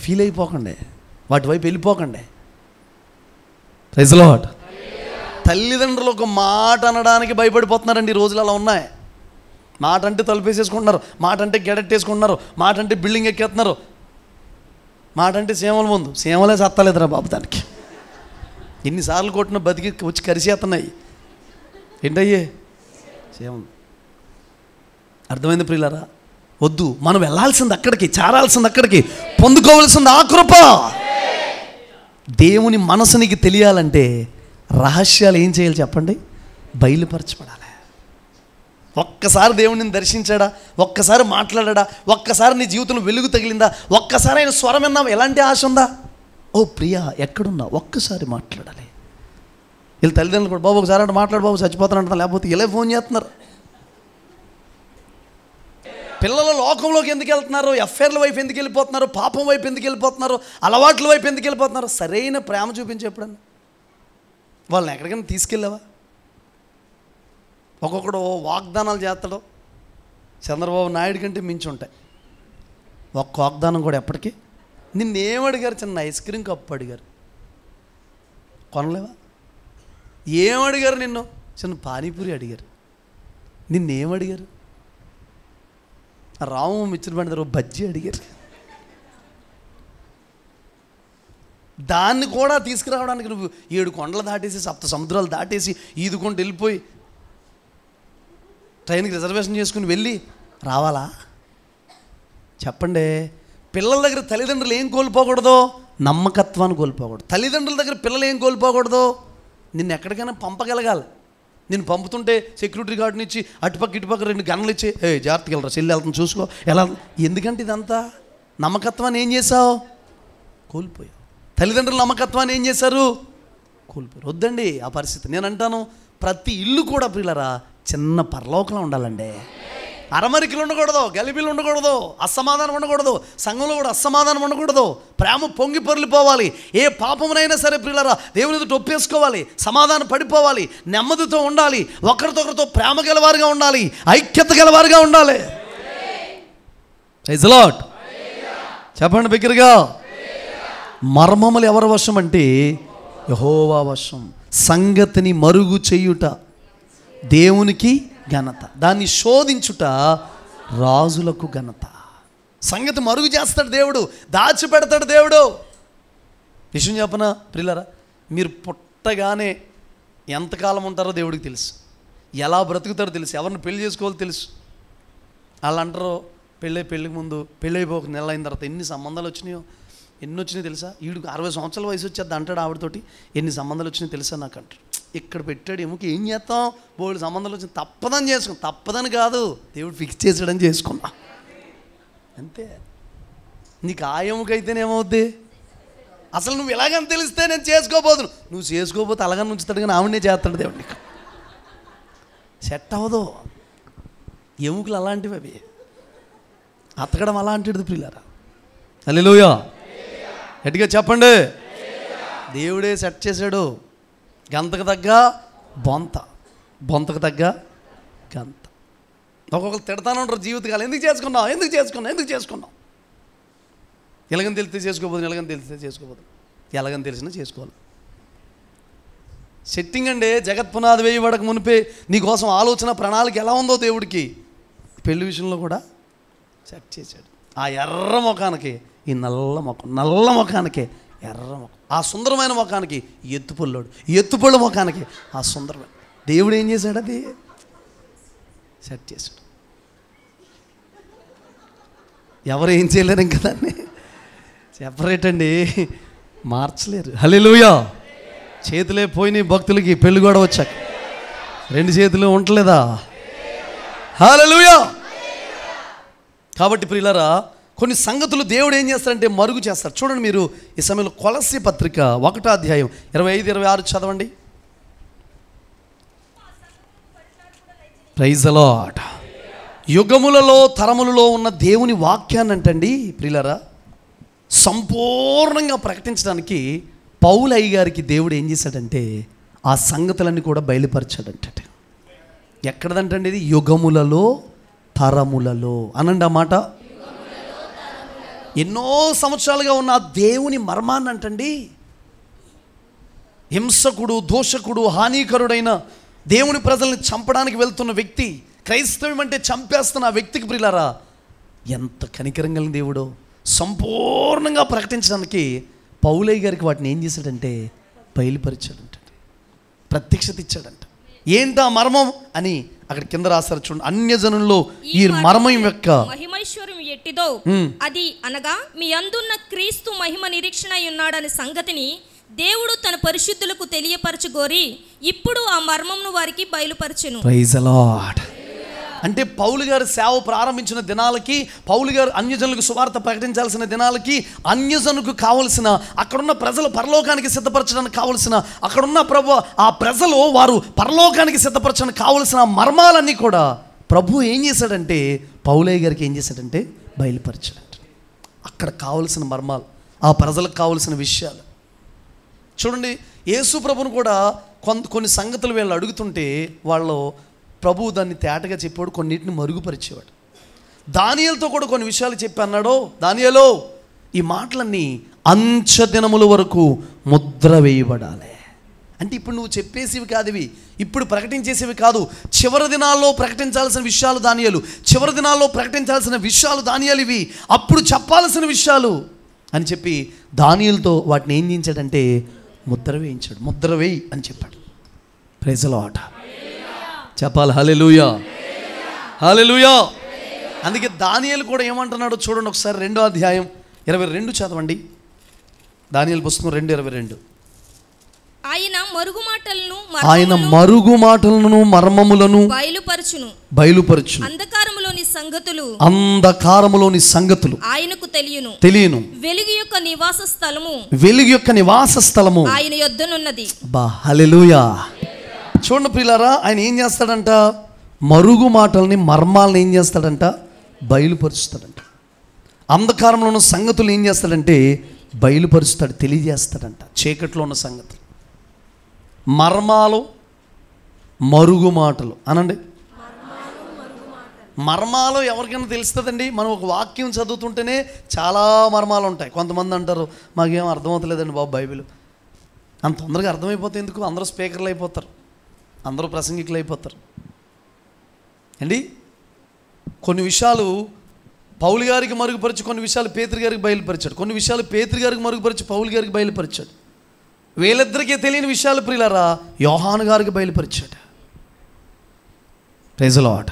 ఫీల్ అయిపోకండి, వాటి వైపు వెళ్ళిపోకండి. Praise the lord. తల్లిదండ్రులు ఒక మాట అనడానికి భయపడిపోతున్నారండి. ఈ రోజులు అలా ఉన్నాయి. మాట అంటే తలుపేసేసుకుంటున్నారు, మాట అంటే గెడెట్టేసుకుంటున్నారు, మాట అంటే బిల్డింగ్ ఎక్కేస్తున్నారు, మాట అంటే సీమల ముందు సీమలే సత్తలేదురా బాబు. దానికి ఎన్నిసార్లు కొట్టినా బతికి వచ్చి కరిసేస్తున్నాయి. ఏంటయ్యే చేయము. అర్థమైంది ప్రియులారా? వద్దు, మనం వెళ్ళాల్సింది అక్కడికి, చేరాల్సింది అక్కడికి, పొందుకోవాల్సింది ఆ కృప. దేవుని మనసు నీకు తెలియాలంటే రహస్యాలు ఏం చేయాలి చెప్పండి? బయలుపరచబడాలి. ఒక్కసారి దేవుడిని దర్శించాడా, ఒక్కసారి మాట్లాడా, ఒక్కసారి నీ జీవితంలో వెలుగు తగిలిందా, ఒక్కసారి ఆయన స్వరం విన్నావు, ఎలాంటి ఆశ ఉందా? ఓ ప్రియా ఎక్కడున్నా ఒక్కసారి మాట్లాడాలి. వీళ్ళ తల్లిదండ్రులు కూడా బాబు ఒకసారి అంటే మాట్లాడు బాబు చచ్చిపోతానంటున్నా, లేకపోతే ఇలా ఫోన్ చేస్తున్నారు. పిల్లల లోకంలోకి ఎందుకు వెళ్తున్నారు? ఎఫ్ఐఆర్ల వైపు ఎందుకు వెళ్ళిపోతున్నారు? పాపం వైపు ఎందుకు వెళ్ళిపోతున్నారు? అలవాట్ల వైపు ఎందుకు వెళ్ళిపోతున్నారు? సరైన ప్రేమ చూపించి ఎప్పుడన్నా వాళ్ళని ఎక్కడికైనా తీసుకెళ్ళావా? ఒక్కొక్కడు వాగ్దానాలు చేస్తాడు, చంద్రబాబు నాయుడు కంటే మించి ఉంటాయి. ఒక్క వాగ్దానం కూడా ఎప్పటికీ నిన్నేమడిగారు? చిన్న ఐస్ క్రీమ్ కప్పు అడిగారు, కొనలేవా? ఏమడిగారు? నిన్ను చిన్న పానీపూరి అడిగారు, నిన్నేమడిగారు? రాము మిచ్చిన బండి దగ్గర బజ్జీ అడిగారు. దాన్ని కూడా తీసుకురావడానికి నువ్వు 7 కొండలు దాటేసి 7 సముద్రాలు దాటేసి ఈదుకుంటూ వెళ్ళిపోయి ట్రైన్కి రిజర్వేషన్ చేసుకుని వెళ్ళి రావాలా? చెప్పండి. పిల్లల దగ్గర తల్లిదండ్రులు ఏం కోల్పోకూడదు? నమ్మకత్వాన్ని కోల్పోకూడదు. తల్లిదండ్రుల దగ్గర పిల్లలు ఏం కోల్పోకూడదు? నిన్ను ఎక్కడికైనా పంపగలగాలి. నేను పంపుతుంటే సెక్యూరిటీ గార్డుని ఇచ్చి అటుపక్క ఇటుపక్క 2 గన్నులు ఇచ్చి జాగ్రత్తగా వెళ్ళరా, చెల్లి వెళ్తాను చూసుకో ఎలా. ఎందుకంటే ఇదంతా నమ్మకత్వాన్ని ఏం చేసావు? కోల్పోయావు. తల్లిదండ్రుల నమ్మకత్వాన్ని ఏం చేశారు? కోల్పోయారు. వద్దండి ఆ పరిస్థితి. నేను అంటాను, ప్రతి ఇల్లు కూడా ప్రియులరా చిన్న పరలోకంలో ఉండాలండి. అరమరికలు ఉండకూడదు, గలిబిలు ఉండకూడదు, అసమాధానం ఉండకూడదు, సంఘంలో కూడా అసమాధానం ఉండకూడదు. ప్రేమ పొంగి పొర్లిపోవాలి. ఏ పాపమునైనా సరే ప్రియులరా దేవునితో ఒప్పేసుకోవాలి, సమాధానం పడిపోవాలి, నెమ్మదితో ఉండాలి, ఒకరితో ఒకరితో ప్రేమ గలవారుగా ఉండాలి, ఐక్యత గలవారుగా ఉండాలి. Praise the lord. చెప్పండి బిగ్గరగా. మర్మములు ఎవరి వశం అంటే యెహోవా వశం. సంగతిని మరుగు చేయుట దేవునికి ఘనత, దాన్ని శోధించుట రాజులకు ఘనత. సంగతి మరుగు చేస్తాడు దేవుడు, దాచిపెడతాడు దేవుడు. విషయం చెప్పనా ప్రియులారా, మీరు పుట్టగానే ఎంతకాలం ఉంటారో దేవుడికి తెలుసు, ఎలా బ్రతుకుతారో తెలుసు, ఎవరిని పెళ్లి చేసుకోవాలో తెలుసు. వాళ్ళు అంటారు పెళ్ళికి ముందు పెళ్ళి అయిపోక నెల అయిన తర్వాత ఎన్ని సంబంధాలు వచ్చినాయో, ఎన్ని వచ్చినాయో తెలుసా? వీడికి 60 సంవత్సరాల వయసు వచ్చేది అంటాడు ఆవిడతోటి. ఎన్ని సంబంధాలు వచ్చినాయో తెలుసా నాకు అంటారు. ఇక్కడ పెట్టాడు ఎముక, ఏం చేస్తాం? బోల్డ్ సంబంధాలు వచ్చింది, తప్పదని చేసుకున్నాం. తప్పదని కాదు, దేవుడు ఫిక్స్ చేసాడని చేసుకున్నా అంతే. నీకు ఆ ఎముకైతేనేమవుద్ది? అసలు నువ్వు ఎలాగని తెలిస్తే నేను చేసుకోబోదును. నువ్వు చేసుకోబోతే అలాగని ఉంచుతాడు, కానీ ఆవిడనే చేస్తాడు దేవుడు. నీకు సెట్ అవ్వదు. ఎముకలు అలాంటివి, అవి అతకడం అలాంటిది ప్రియులారా. హల్లెలూయా. గట్టిగా చెప్పండి. దేవుడే సెట్ చేశాడు. గంతకు తగ్గ బొంత, బొంతకు తగ్గ గంత. ఒక్కొక్కరు తిడతానే ఉంటారు జీవితకాలం, ఎందుకు చేసుకున్నావు? ఎలాగని తెలిస్తే చేసుకోబోదు, ఎలాగని తెలిసినా చేసుకోవాలి. సెట్టింగ్ అండి. జగత్ పునాది వేయబడక మునిపే నీకోసం ఆలోచన ప్రణాళిక ఎలా ఉందో దేవుడికి పెళ్లి విషయంలో కూడా సెట్ చేశాడు. ఆ ఎర్ర ముఖానికి ఈ నల్ల ముఖానికి ఎర్ర ముఖం, ఆ సుందరమైన ముఖానికి ఎత్తుపళ్ళు ముఖానికి ఆ సుందరమైన దేవుడు ఏం చేశాడు? అది సెట్ చేశాడు. ఎవరు ఏం చేయలేరు ఇంకా దాన్ని సెపరేట్ అండి, మార్చలేరు. హల్లెలూయా. చేతులే పోయినాయి భక్తులకి పెళ్ళి కూడా వచ్చాక, 2 చేతులు ఉండలేదా? హల్లెలూయా. కాబట్టి ప్రియులారా, కొన్ని సంగతులు దేవుడు ఏం చేస్తాడంటే మరుగు చేస్తాడు. చూడండి మీరు ఈ సమయంలో కొలస్సీ పత్రిక 1వ అధ్యాయం 25-26 చదవండి. Praise the lord. యుగములలో తరములలో ఉన్న దేవుని వాక్యాన్ని అంటండి ప్రియులారా సంపూర్ణంగా ప్రకటించడానికి పౌలయ్య గారికి దేవుడు ఏం చేశాడంటే ఆ సంగతులన్నీ కూడా బయలుపరిచాడంట. ఎక్కడదంటండి ఇది? యుగములలో తరములలో అనండి ఆ మాట. ఎన్నో సంవత్సరాలుగా ఉన్న దేవుని మర్మాన్ని అంటండి హింసకుడు, దోషకుడు, హానికరుడైన దేవుని ప్రజల్ని చంపడానికి వెళ్తున్న వ్యక్తి, క్రైస్తవం అంటే చంపేస్తున్న ఆ వ్యక్తికి ప్రియులారా ఎంత కనికరం కలిగిన దేవుడో సంపూర్ణంగా ప్రకటించడానికి పౌలయ్య గారికి వాటిని ఏం చేశాడంటే బయలుపరిచాడంట, ప్రత్యక్షత ఇచ్చాడంట. ఏంటా మర్మం అని అక్కడ కింద రాస్తారు చూడండి, అన్యజనుల్లో ఈ మర్మం యొక్క మహిమైశ్వర్యం ఎట్టిదో అది అనగా మీ అందున్న క్రీస్తు మహిమ నిరీక్షణ అయి ఉన్నాడనే సంగతిని దేవుడు తన పరిశుద్ధులకు తెలియపరచుగోరి ఇప్పుడు ఆ మర్మమును వారికి బయలుపరచెను. Praise the lord. అంటే పౌలు గారు సేవ ప్రారంభించిన దినాలకి, పౌలు గారు అన్యజనులకు సువార్త ప్రకటించాల్సిన దినాలకి, అన్యజనులకు కావలసిన అక్కడున్న ప్రజలు పరలోకానికి సిద్ధపరచడానికి కావలసిన, అక్కడున్న ప్రభు ఆ ప్రజలు వారు పరలోకానికి సిద్ధపరచడానికి కావలసిన మర్మాలన్నీ కూడా ప్రభు ఏం చేశాడంటే పౌలయ్య గారికి ఏం చేశాడంటే బయలుపరచాడంట. అక్కడ కావలసిన మర్మాలు, ఆ ప్రజలకు కావలసిన విషయాలు చూడండి. యేసు ప్రభును కూడా కొన్ని సంగతులు వీళ్ళు అడుగుతుంటే వాళ్ళు ప్రభువు దాన్ని తేటగా చెప్పాడు, కొన్నిటిని మరుగుపరిచేవాడు. దానియేలుతో కూడా కొన్ని విషయాలు చెప్పి అన్నాడు, దానియేలో ఈ మాటలన్నీ అంచె దినముల వరకు ముద్ర వేయబడాలి. అంటే ఇప్పుడు నువ్వు చెప్పేసివి కాదు, ఇవి ఇప్పుడు ప్రకటించేసేవి కాదు, చివరి దినాల్లో ప్రకటించాల్సిన విషయాలు దానియేలు, చివరి దినాల్లో ప్రకటించాల్సిన విషయాలు దానియేలు, ఇవి అప్పుడు చెప్పాల్సిన విషయాలు అని చెప్పి దానియేలుతో వాటిని ఏం చేయించాడంటే ముద్ర వేయించాడు. ముద్ర వేయి అని చెప్పాడు. Praise the lord. చెప్పాలి హల్లెలూయా, హల్లెలూయా. అందుకే దానియేలు కూడా ఏమంటున్నాడో చూడండి ఒకసారి, 2వ అధ్యాయం 22 చదవండి. దానియేలు పుస్తకం 2:22. ఆయన మరుగు మాటలను మర్మములను బయలుపరచును, అంధకారములోని సంగతులు ఆయనకు తెలియను. వెలుగు యొక్క నివాస స్థలము ఆయన యొద్దనున్నది. హల్లెలూయా. చూడండి ప్రియులారా, ఆయన ఏం చేస్తాడంట, మరుగు మాటల్ని మర్మాలను ఏం చేస్తాడంట బయలుపరుస్తాడంట. అంధకారంలో ఉన్న సంగతులు ఏం చేస్తాడంటే బయలుపరుస్తాడు, తెలియజేస్తాడంట. చీకట్లో ఉన్న సంగతులు, మర్మాలు, మరుగు మాటలు అనండి. మర్మాలు ఎవరికైనా తెలుస్తుందండి. మనం ఒక వాక్యం చదువుతుంటేనే చాలా మర్మాలు ఉంటాయి. కొంతమంది అంటారు మాకేం అర్థమవుతలేదండి బాబు బైబిల్. అంత తొందరగా అర్థమైపోతే ఎందుకు, అందరూ స్పీకర్లు అయిపోతారు, అందరూ ప్రసంగికులు అయిపోతారు అండి. కొన్ని విషయాలు పౌలు గారికి మరుగుపరిచి, కొన్ని విషయాలు పేతురు గారికి బయలుపరిచాడు, కొన్ని విషయాలు పేతురు గారికి మరుగుపరిచి పౌలు గారికి బయలుపరిచాడు. వీళ్ళిద్దరికీ తెలియని విషయాలు ప్రియులారా యోహాను గారికి బయలుపరిచాడు. Praise the lord.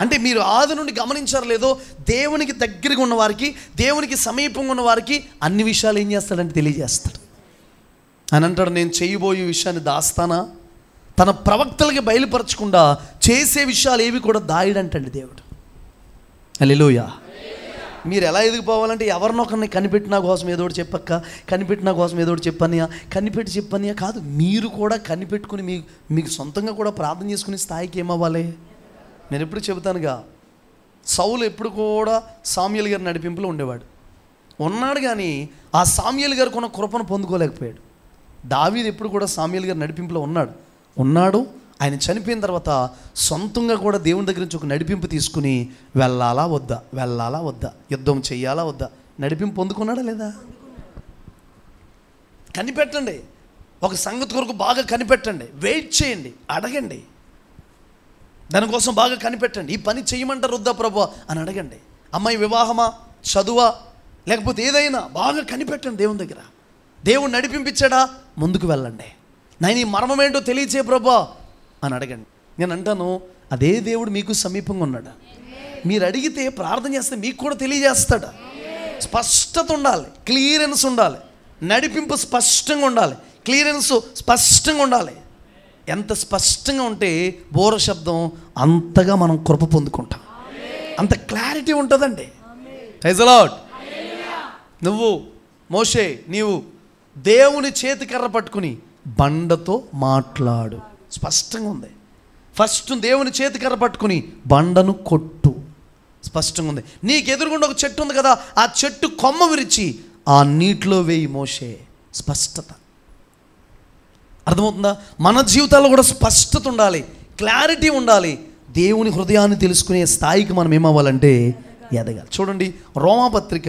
అంటే మీరు ఆది నుండి గమనించారు లేదో, దేవునికి దగ్గరగా ఉన్న వారికి, దేవునికి సమీపంగా ఉన్న వారికి అన్ని విషయాలు ఏం చేస్తాడంటే తెలియజేస్తాడు. అని అంటాడు, నేను చేయబోయే విషయాన్ని దాస్తానా, తన ప్రవక్తలకి బయలుపరచకుండా చేసే విషయాలు ఏవి కూడా దాయడంటండి దేవుడు. హల్లెలూయా. మీరు ఎలా ఎదిగిపోవాలంటే ఎవరినొకరిని కనిపెట్టినా కోసం ఏదోటి చెప్పక్క, కనిపెట్టినా కోసం ఏదోటి చెప్పనియా, కనిపెట్టి చెప్పనియా కాదు, మీరు కూడా కనిపెట్టుకుని మీకు సొంతంగా కూడా ప్రార్థన చేసుకునే స్థాయికి ఏమవ్వాలి. నేను ఎప్పుడు చెబుతానుగా, సౌలు ఎప్పుడు కూడా సామ్యూయల్ గారి నడిపింపులో ఉండేవాడు, ఉన్నాడు కానీ ఆ సామ్యూయల్ గారికి ఉన్న కృపను పొందుకోలేకపోయాడు. దావీదు ఎప్పుడు కూడా సామ్యూయల్ గారి నడిపింపులో ఉన్నాడు. ఆయన చనిపోయిన తర్వాత సొంతంగా కూడా దేవుని దగ్గర నుంచి ఒక నడిపింపు తీసుకుని వెళ్ళాలా వద్దా, యుద్ధం చెయ్యాలా వద్దా, నడిపింపు పొందుకున్నాడా లేదా. కనిపెట్టండి, ఒక సంగతి కొరకు బాగా కనిపెట్టండి, వెయిట్ చేయండి, అడగండి, దానికోసం బాగా కనిపెట్టండి. ఈ పని చేయమంటారు వద్దా ప్రభు అని అడగండి. అమ్మాయి వివాహమా, చదువా, లేకపోతే ఏదైనా బాగా కనిపెట్టండి దేవుని దగ్గర. దేవుడు నడిపించాడా, ముందుకు వెళ్ళండి. నేను ఈ మర్మం ఏంటో తెలియచే ప్రభా అని అడగండి. నేను అంటాను, అదే దేవుడు మీకు సమీపంగా ఉన్నాడు. మీరు అడిగితే ప్రార్థన చేస్తే మీకు కూడా తెలియజేస్తాడు. స్పష్టత ఉండాలి, క్లియరెన్స్ ఉండాలి, నడిపింపు స్పష్టంగా ఉండాలి, క్లియరెన్స్ స్పష్టంగా ఉండాలి. ఎంత స్పష్టంగా ఉంటే బోర శబ్దం అంతగా మనం కృప పొందుకుంటాం, అంత క్లారిటీ ఉంటుందండి. Praise the lord. నువ్వు మోషే, నీవు దేవుని చేతికర్ర పట్టుకుని బండతో మాట్లాడు, స్పష్టంగా ఉంది. ఫస్ట్ దేవుని చేతికర్ర పట్టుకుని బండను కొట్టు, స్పష్టంగా ఉంది. నీకు ఎదురుగుండా ఒక చెట్టు ఉంది కదా, ఆ చెట్టు కొమ్మ విరిచి ఆ నీటిలో వేయి మోషే, స్పష్టత. అర్థమవుతుందా? మన జీవితాల్లో కూడా స్పష్టత ఉండాలి, క్లారిటీ ఉండాలి. దేవుని హృదయాన్ని తెలుసుకునే స్థాయికి మనం ఏమవ్వాలంటే ఎదగాలి. చూడండి రోమాపత్రిక,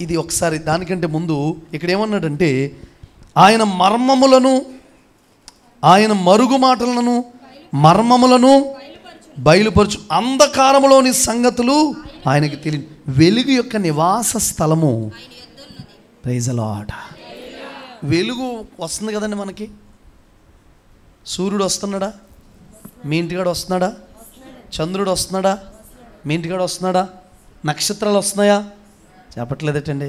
ఇది ఒకసారి దానికంటే ముందు ఇక్కడ ఏమన్నాడంటే, ఆయన మరుగు మాటలను మర్మములను బయలుపరచు, అంధకారములోని సంగతులు ఆయనకి తెలియదు, వెలుగు యొక్క నివాస స్థలము. Praise the lord. వెలుగు వస్తుంది కదండి మనకి, సూర్యుడు వస్తున్నాడా, మీ ఇంటికాడ వస్తున్నాడా? చంద్రుడు వస్తున్నాడా? మీ ఇంటికాడ వస్తున్నాడా? నక్షత్రాలు వస్తున్నాయా? చెప్పట్లేదటండి,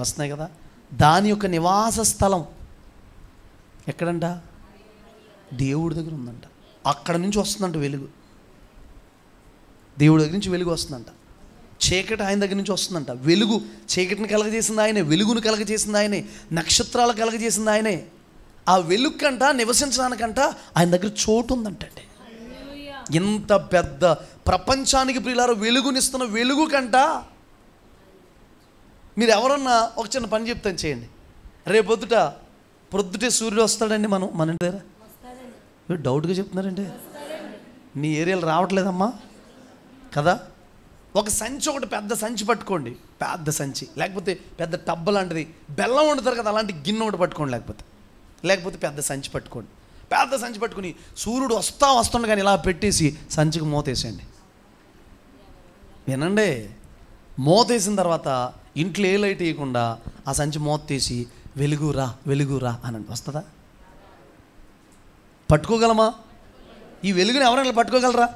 వస్తున్నాయి కదా. దాని యొక్క నివాస స్థలం ఎక్కడంట? దేవుడి దగ్గర ఉందంట. అక్కడ నుంచి వస్తుందంట వెలుగు. దేవుడి దగ్గర నుంచి వెలుగు వస్తుందంట. చీకటి ఆయన దగ్గర నుంచి వస్తుందంట. వెలుగు చీకటిని కలగజేసింది ఆయనే, వెలుగును కలగజేసింది ఆయనే, నక్షత్రాలు కలగజేసింది ఆయనే. ఆ వెలుగుకంట నివసించడానికంట ఆయన దగ్గర చోటు ఉందంటండి. ఇంత పెద్ద ప్రపంచానికి ప్రియులారా వెలుగునిస్తున్న వెలుగు కంట మీరు ఎవరన్నా ఒక చిన్న పని చెప్తాను, చేయండి. పొద్దుటే సూర్యుడు వస్తాడండి మన ఇంటి దగ్గర. మీరు డౌట్గా చెప్తున్నారండి, నీ ఏరియాలో రావట్లేదమ్మా కదా. ఒక సంచి, ఒకటి పెద్ద సంచి పట్టుకోండి, పెద్ద సంచి, లేకపోతే పెద్ద టబ్బ లాంటిది, బెల్లం వండుతారు కదా అలాంటి గిన్నె ఒకటి పట్టుకోండి, లేకపోతే పెద్ద సంచి పట్టుకోండి. పెద్ద సంచి పట్టుకుని సూర్యుడు వస్తుండ కానీ ఇలా పెట్టేసి సంచికి మూతేసేయండి. వినండి, మూతేసిన తర్వాత ఇంట్లో ఏ లైట్ వేయకుండా ఆ సంచి మూత తీసి వెలుగురా అనండి. వస్తుందా? పట్టుకోగలమా? ఈ వెలుగుని ఎవరైనా పట్టుకోగలరా?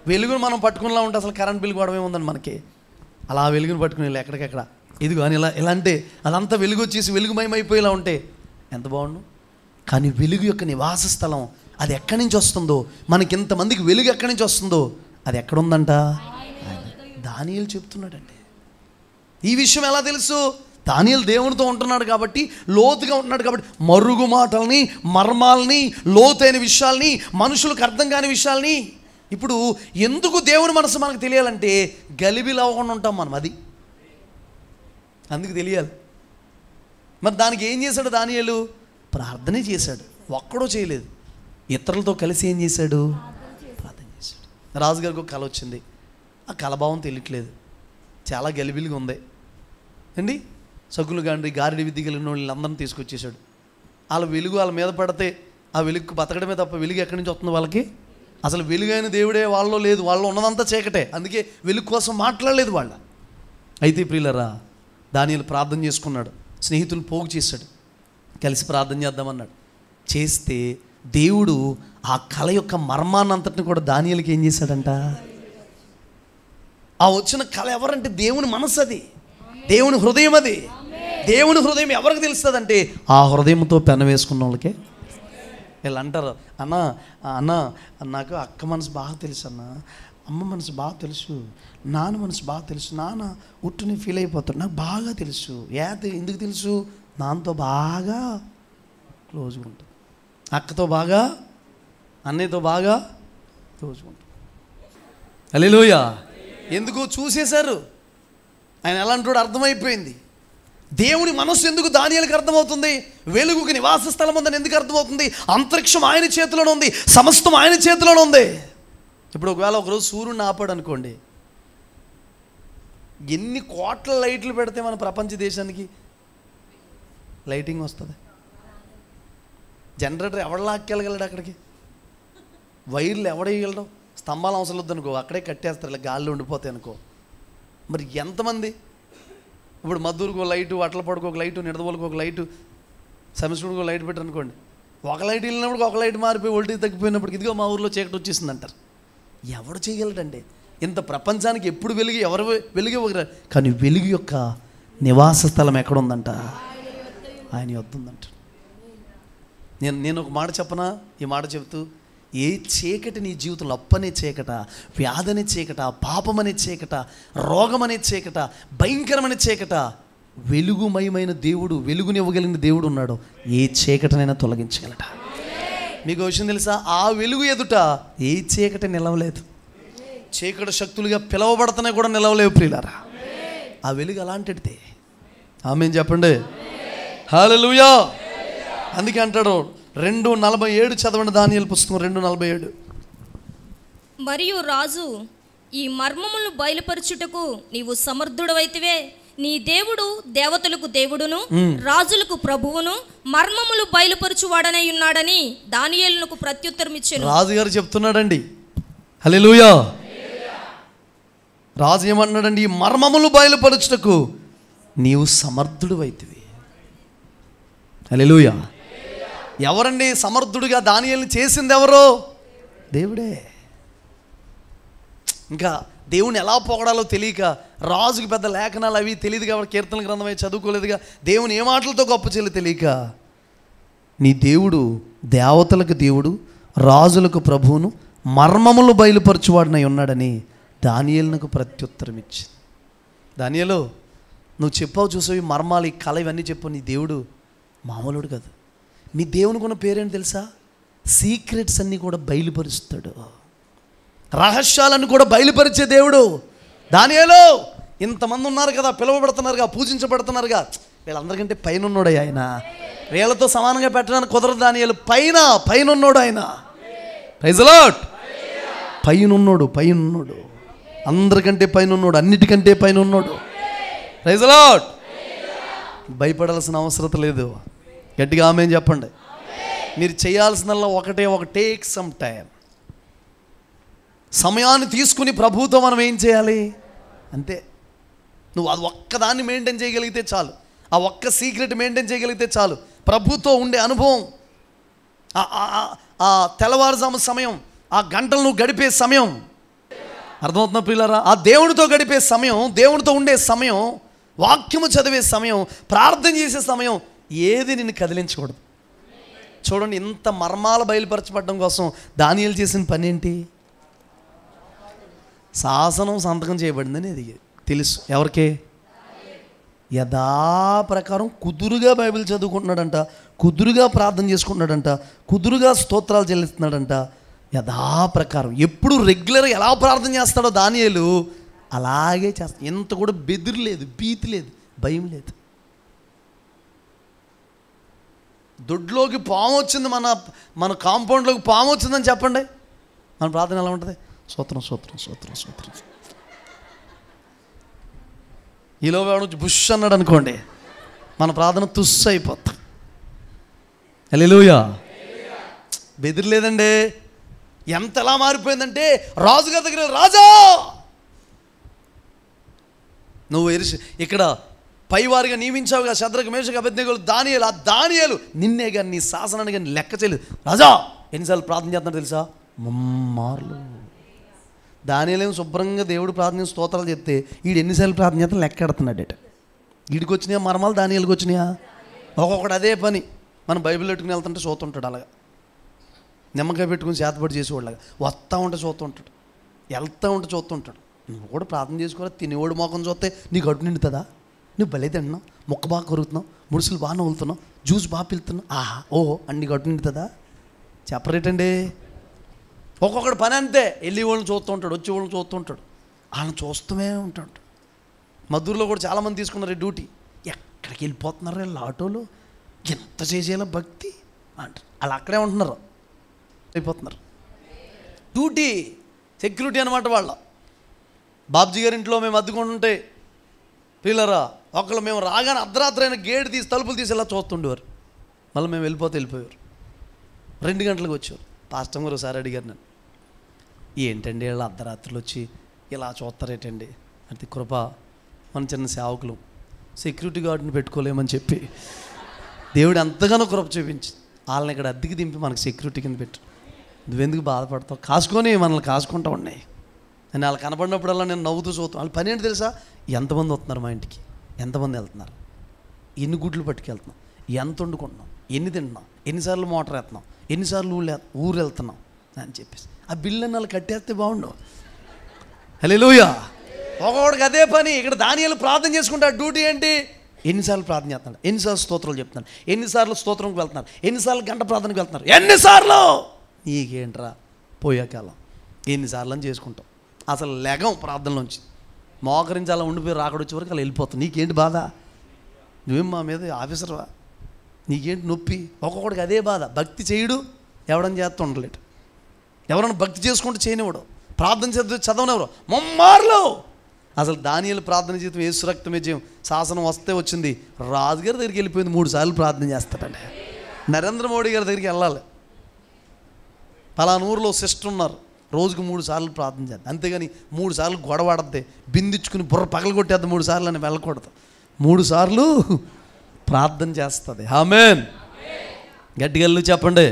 వెలుగుని మనం పట్టుకునేలా ఉంటే అసలు కరెంట్ బిల్ కూడా ఏముందండి మనకి. అలా వెలుగుని పట్టుకుని ఎక్కడికెక్కడ ఇదిగో అని ఇలా అంటే అదంతా వెలుగు వచ్చేసి వెలుగుమయమైపోయేలా ఉంటే ఎంత బాగుండు. కానీ వెలుగు యొక్క నివాస స్థలం అది ఎక్కడి నుంచి వస్తుందో, మనకి ఇంతమందికి వెలుగు ఎక్కడి నుంచి వస్తుందో అది ఎక్కడుందంట? దానియేలు చెప్తున్నాడండి. ఈ విషయం ఎలా తెలుసు? దానియేలు దేవునితో ఉంటున్నాడు కాబట్టి, లోతుగా ఉంటున్నాడు కాబట్టి, మరుగు మాటల్ని, మర్మాలని, లోతైన విషయాల్ని, మనుషులకు అర్థం కాని విషయాల్ని. ఇప్పుడు ఎందుకు దేవుని మనసు మనకు తెలియాలంటే గలిబిలు అవ్వకుండా ఉంటాం మనం, అది అందుకు తెలియాలి. మరి దానికి ఏం చేశాడు దానియేలు? ప్రార్థనే చేశాడు. ఒక్కడో చేయలేదు, ఇతరులతో కలిసి ఏం చేశాడు? ప్రార్థన చేశాడు. రాజుగారికి ఒక కళ వచ్చింది. ఆ కళభావం తెలియట్లేదు, చాలా గలిబిలిగా ఉంది అండి. సగులు గారిడి విద్య కలిగిన వాళ్ళందరినీ తీసుకొచ్చేసాడు. వాళ్ళ వెలుగు వాళ్ళ మీద పడితే ఆ వెలుగు బతకడమే తప్ప వెలుగు ఎక్కడి నుంచి వస్తుంది వాళ్ళకి? అసలు వెలుగైన దేవుడే వాళ్ళలో లేదు, వాళ్ళు ఉన్నదంతా చీకటే. అందుకే వెలుగు కోసం మాట్లాడలేదు వాళ్ళ. అయితే ప్రియులరా, దానియేలు ప్రార్థన చేసుకున్నాడు, స్నేహితులు పోగు చేశాడు, కలిసి ప్రార్థన చేద్దామన్నాడు. చేస్తే దేవుడు ఆ కళ యొక్క మర్మాన్నంతటిని కూడా దానియేలుకి ఏం చేశాడంట? ఆ వచ్చిన కళ ఎవరంటే దేవుని మనసు, అది దేవుని హృదయం. అది దేవుని హృదయం ఎవరికి తెలుస్తుందంటే ఆ హృదయంతో పెన వేసుకున్న వాళ్ళకే. వీళ్ళు అంటారు, అన్న నాకు అక్క మనసు బాగా తెలుసు, అమ్మ మనసు బాగా తెలుసు, నాన్న మనసు బాగా తెలుసు, నాన్న ఉట్టుని ఫీల్ అయిపోతాడు, నాకు బాగా తెలుసు. ఎందుకు తెలుసు? నాన్నతో బాగా క్లోజ్గా ఉంటుంది, అక్కతో బాగా, అన్నయ్యతో బాగా క్లోజ్గా ఉంటుంది. హల్లెలూయా. ఎందుకు? చూసేశారు ఆయన ఎలా అంటాడో అర్థమైపోయింది. దేవుని మనస్సు ఎందుకు దానియేలుకి అర్థమవుతుంది? వెలుగుకి నివాస స్థలం ఉందని ఎందుకు అర్థమవుతుంది? అంతరిక్షం ఆయన చేతిలోనే ఉంది, సమస్తం ఆయన చేతిలోనే ఉంది. ఇప్పుడు ఒకవేళ ఒకరోజు సూర్యుడిని ఆపాడు అనుకోండి, ఎన్ని కోట్ల లైట్లు పెడితే మన ప్రపంచ దేశానికి లైటింగ్ వస్తుంది? జనరేటర్ ఎవడ లాక్కెళ్ళగలడు అక్కడికి? వైర్లు ఎవడేయగలడు? స్తంభాలు అవసరం వద్దనుకో, అక్కడే కట్టేస్తారు, ఇలా గాల్లో ఉండిపోతాయి అనుకో. మరి ఎంతమంది? ఇప్పుడు మద్దూరుకు ఒక లైటు, అట్లపొడకు ఒక లైటు, నిడదవోలకు ఒక లైటు, సమిష్టికి ఒక లైట్ పెట్టారు అనుకోండి. ఒక లైట్ వెళ్ళినప్పుడు ఒక లైట్ మారిపోయి వోల్టేజ్ తగ్గిపోయినప్పుడు ఇదిగో మా ఊర్లో చీకటి వచ్చేసింది అంటారు. ఎవడు చేయగలడండి? ఇంత ప్రపంచానికి ఎప్పుడు వెలుగు ఎవరు వెలుగు ఒకరు? కానీ వెలుగు యొక్క నివాస స్థలం ఎక్కడుందంట? ఆయన యొద్ద ఉందంట. నేను ఒక మాట చెప్పనా? ఈ మాట చెబుతూ, ఏ చీకటి నీ జీవితంలో, అప్పనే చీకట, వ్యాధనే చీకట, పాపమనే చీకట, రోగమనే చీకట, భయంకరమనే చీకట, వెలుగుమయమైన దేవుడు, వెలుగునివ్వగలిగిన దేవుడు ఉన్నాడు. ఏ చీకటనైనా తొలగించగలట. మీకు విషయం తెలుసా? ఆ వెలుగు ఎదుట ఏ చీకటి నిలవలేదు. చీకటి శక్తులుగా పిలవబడుతున్నాయి కూడా నిలవలేవు ప్రియులారా. ఆ వెలుగు అలాంటిదే. ఆమేన్ చెప్పండి. హల్లెలూయా. అందుకే అంటాడు 2:47 చదవండి, దానియేలు పుస్తకం 2:47. మరియు రాజు, ఈ మర్మములు బయలుపరచుటకు నీవు సమర్థుడవైతివే. నీ దేవుడు దేవతలకు దేవుడును, రాజులకు ప్రభువును, మర్మములు బయలుపరచువాడనై ఉన్నాడని దానియేలునకు ప్రత్యుత్తరం ఇచ్చాను. రాజుగారు చెప్తున్నాడండి. హల్లెలూయా. రాజు ఏమన్నాడండి? ఈ మర్మములు బయలుపరచుటకు నీవు సమర్థుడవైతివి. హల్లెలూయా. ఎవరండి సమర్థుడిగా దానియేలుని చేసింది? ఎవరు? దేవుడే. ఇంకా దేవుని ఎలా పొగడాలో తెలియక, రాజుకి పెద్ద లేఖనాలు అవి తెలియదు కాబట్టి కీర్తన గ్రంథం అవి చదువుకోలేదుగా, దేవుని ఏ మాటలతో గొప్ప చేయలేదు తెలియక, నీ దేవుడు దేవతలకు దేవుడు, రాజులకు ప్రభువును, మర్మములు బయలుపరచువాడినై ఉన్నాడని దానియేలునకు ప్రత్యుత్తరం ఇచ్చింది. దానియేలు, నువ్వు చెప్పావు చూసావు, ఈ మర్మాలు, ఈ కళ, ఇవన్నీ చెప్పు. నీ దేవుడు మామూలుడు కాదు. నీ దేవునికి ఉన్న పేరేంటి తెలుసా? సీక్రెట్స్ అన్నీ కూడా బయలుపరుస్తాడు, రహస్యాలను కూడా బయలుపరిచే దేవుడు. దానియేలు, ఇంతమంది ఉన్నారు కదా, పిలువబడుతున్నారుగా, పూజించబడుతున్నారుగా, వీళ్ళందరికంటే పైన ఉన్నాడు ఆయన. వీళ్ళతో సమానంగా పెట్టడానికి కుదరదు. దానియేలు పైన ఉన్నాడు ఆయన. Praise the lord. పైన ఉన్నాడు, అందరికంటే పైన ఉన్నాడు, అన్నిటికంటే పైన ఉన్నాడు. Praise the lord. భయపడాల్సిన అవసరం లేదు. గట్టిగా ఆమేన్ చెప్పండి. మీరు చేయాల్సిందల్లా ఒకటే, టేక్ సమ్ టైం. సమయాన్ని తీసుకుని ప్రభువుతో మనం ఏం చేయాలి అంతే. నువ్వు అది ఒక్కదాన్ని మెయింటైన్ చేయగలిగితే చాలు, ఆ ఒక్క సీక్రెట్ మెయింటైన్ చేయగలిగితే చాలు. ప్రభుతో ఉండే అనుభవం, ఆ తెల్లవారుజాము సమయం, ఆ గంటలు నువ్వు గడిపే సమయం, అర్థమవుతున్న పిల్లరా, ఆ దేవునితో గడిపే సమయం, దేవునితో ఉండే సమయం, వాక్యము చదివే సమయం, ప్రార్థన చేసే సమయం, ఏది నిన్ను కదిలించకూడదు. చూడండి, ఇంత మర్మాల బయలుపరచబడడం కోసం దానియేలు చేసిన పని ఏంటి? శాసనం సంతకం చేయబడిందని అది తెలుసు. ఎవరికే? యథాప్రకారం కుదురుగా బైబిల్ చదువుకుంటున్నాడంట, కుదురుగా ప్రార్థన చేసుకుంటున్నాడంట, కుదురుగా స్తోత్రాలు చెల్లిస్తున్నాడంట. యథాప్రకారం ఎప్పుడు రెగ్యులర్గా ఎలా ప్రార్థన చేస్తాడో దానియేలు అలాగే చేస్తాడు. ఎంత కూడా బెదిరి లేదు, భీతి లేదు, భయం లేదు. దొడ్లోకి పాము వచ్చింది, మన కాంపౌండ్లోకి పాము వచ్చిందని చెప్పండి, మన ప్రార్థన ఎలా ఉంటుంది? స్తోత్రం స్తోత్రం స్తోత్రం స్తోత్రం. ఈలో వచ్చి బుష్ అన్నాడు అనుకోండి, మన ప్రార్థన తుస్సు అయిపోతుంది. హల్లెలూయా. బెదిరలేదండి. ఎంత ఎలా మారిపోయిందంటే, రాజుగారి దగ్గర, రాజా నువ్వు ఇక్కడ పైవారిగా నియమించావుగా శద్రకు, మేషకు, అబేద్నెగోలు, దానియేలు. ఆ దానియేలు నిన్నే కానీ నీ శాసనాన్ని కానీ లెక్క చేయలేదు. రాజా ఎన్నిసార్లు ప్రార్థన చేస్తున్నాడు తెలుసా? ముమ్మార్లు. దానియేలేమో శుభ్రంగా దేవుడు ప్రార్థన స్తోత్రాలు చెప్తే, వీడు ఎన్నిసార్లు ప్రార్థన చేస్తాను లెక్క ఎడుతున్నాడట. వీడికి వచ్చినాయా మర్మాలు, దానియేలుకి వచ్చినాయా? ఒక్కొక్కడు అదే పని. మనం బైబిల్ పెట్టుకుని వెళ్తుంటే చూస్తుంటాడు, అలాగా నిమ్మకాయ పెట్టుకుని చేతపడి చేసేవాళ్ళగా వస్తూ ఉంటే చూస్తుంటాడు, వెళ్తూ ఉంటే చూస్తుంటాడు. నువ్వు కూడా ప్రార్థన చేసుకోవాలి. తినేవాడు మోకం చూస్తే నీకు అడ్డు నిండుతుందా? నువ్వు భలే తింటున్నావు, మొక్క బాగా కొరుకుతున్నావు, ముడుసులు బాగా నవ్వులుతున్నావు, జ్యూస్ బాగా పిలుతున్నావు, ఆహా ఓహో అన్ని గట్టు నిండుతుందా? చెప్పరేటండి. ఒక్కొక్కడు పని అంతే. వెళ్ళి వాళ్ళని చూస్తూ ఉంటాడు, వచ్చి వాళ్ళని చూస్తూ ఉంటాడు, వాళ్ళని చూస్తూనే ఉంటాడు. మధురలో కూడా చాలామంది తీసుకున్నారు ఈ డ్యూటీ. ఎక్కడికి వెళ్ళిపోతున్నారు వీళ్ళు ఆటోలు, ఎంత చేసేలా భక్తి అంటారు. అలా అక్కడే ఉంటున్నారు, అయిపోతున్నారు. డ్యూటీ సెక్యూరిటీ అనమాట వాళ్ళ. బాబ్జీ గారి ఇంట్లో మేము అద్దుకుంటుంటే పిల్లరా, ఒకళ్ళు మేము రాగానే అర్ధరాత్రి అయిన గేట్ తీసి తలుపులు తీసి ఇలా చూస్తుండేవారు. మళ్ళీ మేము వెళ్ళిపోయేవారు. 2 గంటలకు వచ్చేవారు. పాస్టర్ గారు ఒకసారి అడిగారు నన్ను, ఏంటండి వీళ్ళు అర్ధరాత్రులు వచ్చి ఇలా చూస్తారేటండి అంటే, కృప మన చిన్న సేవకులు సెక్యూరిటీ గార్డుని పెట్టుకోలేమని చెప్పి దేవుడు ఎంతగానో కృప చూపించి వాళ్ళని ఇక్కడ అద్దెకి దింపి మనకు సెక్యూరిటీ కింద పెట్టు. నువ్వెందుకు బాధపడతావు, కాసుకొని మనల్ని కాసుకుంటూ ఉన్నాయి అని వాళ్ళు కనపడినప్పుడల్లా నేను నవ్వుతూ చూస్తాను. వాళ్ళ పని ఏంటి తెలుసా? ఎంతమంది వస్తున్నారు మా ఇంటికి, ఎంతమంది వెళ్తున్నారు, ఎన్ని గుడ్లు పట్టుకెళ్తున్నాం, ఎంత వండుకుంటున్నాం, ఎన్ని తింటున్నాం, ఎన్నిసార్లు మోటార్ వేస్తున్నాం, ఎన్నిసార్లు ఊరు వెళ్తున్నాం అని చెప్పేసి ఆ బిల్లు అన్ని వాళ్ళు కట్టేస్తే బాగుండు. హల్లెలూయా. ఒక్కొక్కడికి అదే పని. ఇక్కడ దానియేలు ప్రార్థన చేసుకుంటే డ్యూటీ ఏంటి? ఎన్నిసార్లు ప్రార్థన చేస్తున్నాడు, ఎన్నిసార్లు స్తోత్రాలు చెప్తున్నాడు, ఎన్నిసార్లు స్తోత్రంకి వెళ్తున్నారు, ఎన్నిసార్లు గంట ప్రార్థనకి వెళ్తున్నారు, ఎన్నిసార్లు నీకేంట్రా పోయే కాలం, ఎన్నిసార్లు అని చేసుకుంటాం. అసలు లెగం ప్రార్థనలోంచి మోకరించి అలా ఉండిపోయి రాకడొచ్చే వరకు అలా వెళ్ళిపోతాం. నీకేంటి బాధ? నువ్వేం మా మీద ఆఫీసర్వా? నీకేంటి నొప్పి? ఒక్కొక్కడికి అదే బాధ. భక్తి చేయడు, ఎవడని చేస్తూ ఉండలేడు. ఎవరైనా భక్తి చేసుకుంటూ చేయనివాడు, ప్రార్థన చదవనివ్వరు, ముమ్మార్లు. అసలు దానియేలు ప్రార్థన జీవితం యేసు రక్తమే జయం. శాసనం వస్తే వచ్చింది, రాజుగారి దగ్గరికి వెళ్ళిపోయింది. 3 సార్లు ప్రార్థన చేస్తాడండి. నరేంద్ర మోడీ గారి దగ్గరికి వెళ్ళాలి, పలానా ఊరిలో సిస్టర్ ఉన్నారు, రోజుకు 3 సార్లు ప్రార్థన చేద్దాం. అంతేగాని 3 సార్లు గొడవాడద్దే, బిందించుకుని బుర్ర పగల కొట్టేద్దాం 3 సార్లు అని వెళ్ళకూడదు. 3 సార్లు ప్రార్థన చేస్తుంది. ఆమేన్. గట్టిగా చెప్పండి.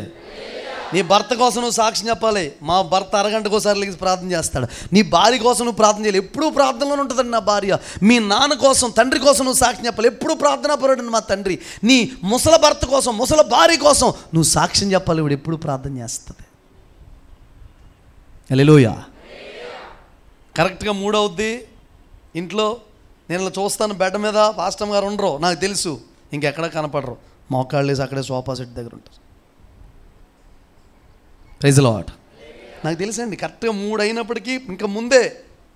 నీ భర్త కోసం నువ్వు సాక్ష్యం చెప్పాలి. మా భర్త అరగంటకోసారి లేచి ప్రార్థన చేస్తాడు. నీ భార్య కోసం నువ్వు ప్రార్థన చేయాలి. ఎప్పుడూ ప్రార్థనలోనే ఉంటుందండి నా భార్య. మీ నాన్న కోసం, తండ్రి కోసం నువ్వు సాక్ష్యం చెప్పాలి. ఎప్పుడూ ప్రార్థనా పరుడు మా తండ్రి. నీ ముసల భర్త కోసం, ముసల భార్య కోసం నువ్వు సాక్ష్యం చెప్పాలి. ఇప్పుడు ఎప్పుడు ప్రార్థన చేస్తుంది. హల్లెలూయా. కరెక్ట్గా 3 అవుద్ది ఇంట్లో. నేను ఇలా చూస్తాను, బెడ్ మీద పాస్టర్ గారు ఉండరు, నాకు తెలుసు. ఇంకెక్కడ కనపడరు, మోకాళ్ళు వేసి అక్కడే సోఫా సెట్ దగ్గర ఉంటారు. Praise lord. నాకు తెలుసండి, కరెక్ట్గా 3 అయినప్పటికీ ఇంకా ముందే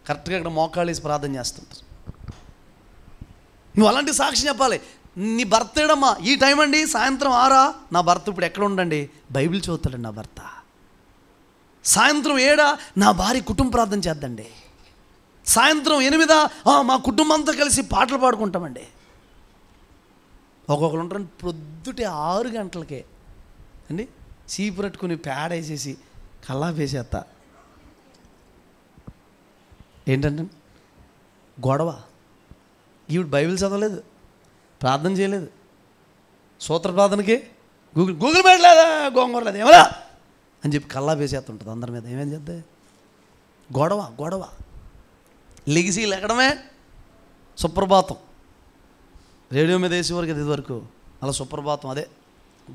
కరెక్ట్గా ఇక్కడ మోకాళ్ళు వేసి ప్రార్థన చేస్తుంటారు. నువ్వు అలాంటి సాక్షి చెప్పాలి. నీ భర్త ఏడమ్మా, ఈ టైం అండి సాయంత్రం 6 నా భర్త ఇప్పుడు ఎక్కడ ఉండండి, బైబిల్ చదువుతాడండి నా భర్త. సాయంత్రం 7 నా భార్య కుటుంబ ప్రార్థన చేద్దండి. సాయంత్రం 8 మా కుటుంబం అంతా కలిసి పాటలు పాడుకుంటామండి. ఒక్కొక్కరు ఉంటారు ప్రొద్దుటే 6 గంటలకే అండి చీపు పట్టుకుని పేడ వేసేసి కల్లా వేసేస్తా. ఏంటంటే గొడవ. ఈవిడ బైబిల్ చదవలేదు, ప్రార్థన చేయలేదు, సూత్ర ప్రార్థనకి గూగుల్ పెట్టలేదా, గోంగూర లేదు ఏమరా అని చెప్పి కల్లా వేసేస్తుంటుంది అందరి మీద. ఏమేం చేద్దా, గొడవ గొడవ. లెగిసి లేకడమే సుప్రభాతం. రేడియో మీద వేసేవారు కదా ఇదివరకు, అలా సుప్రభాతం అదే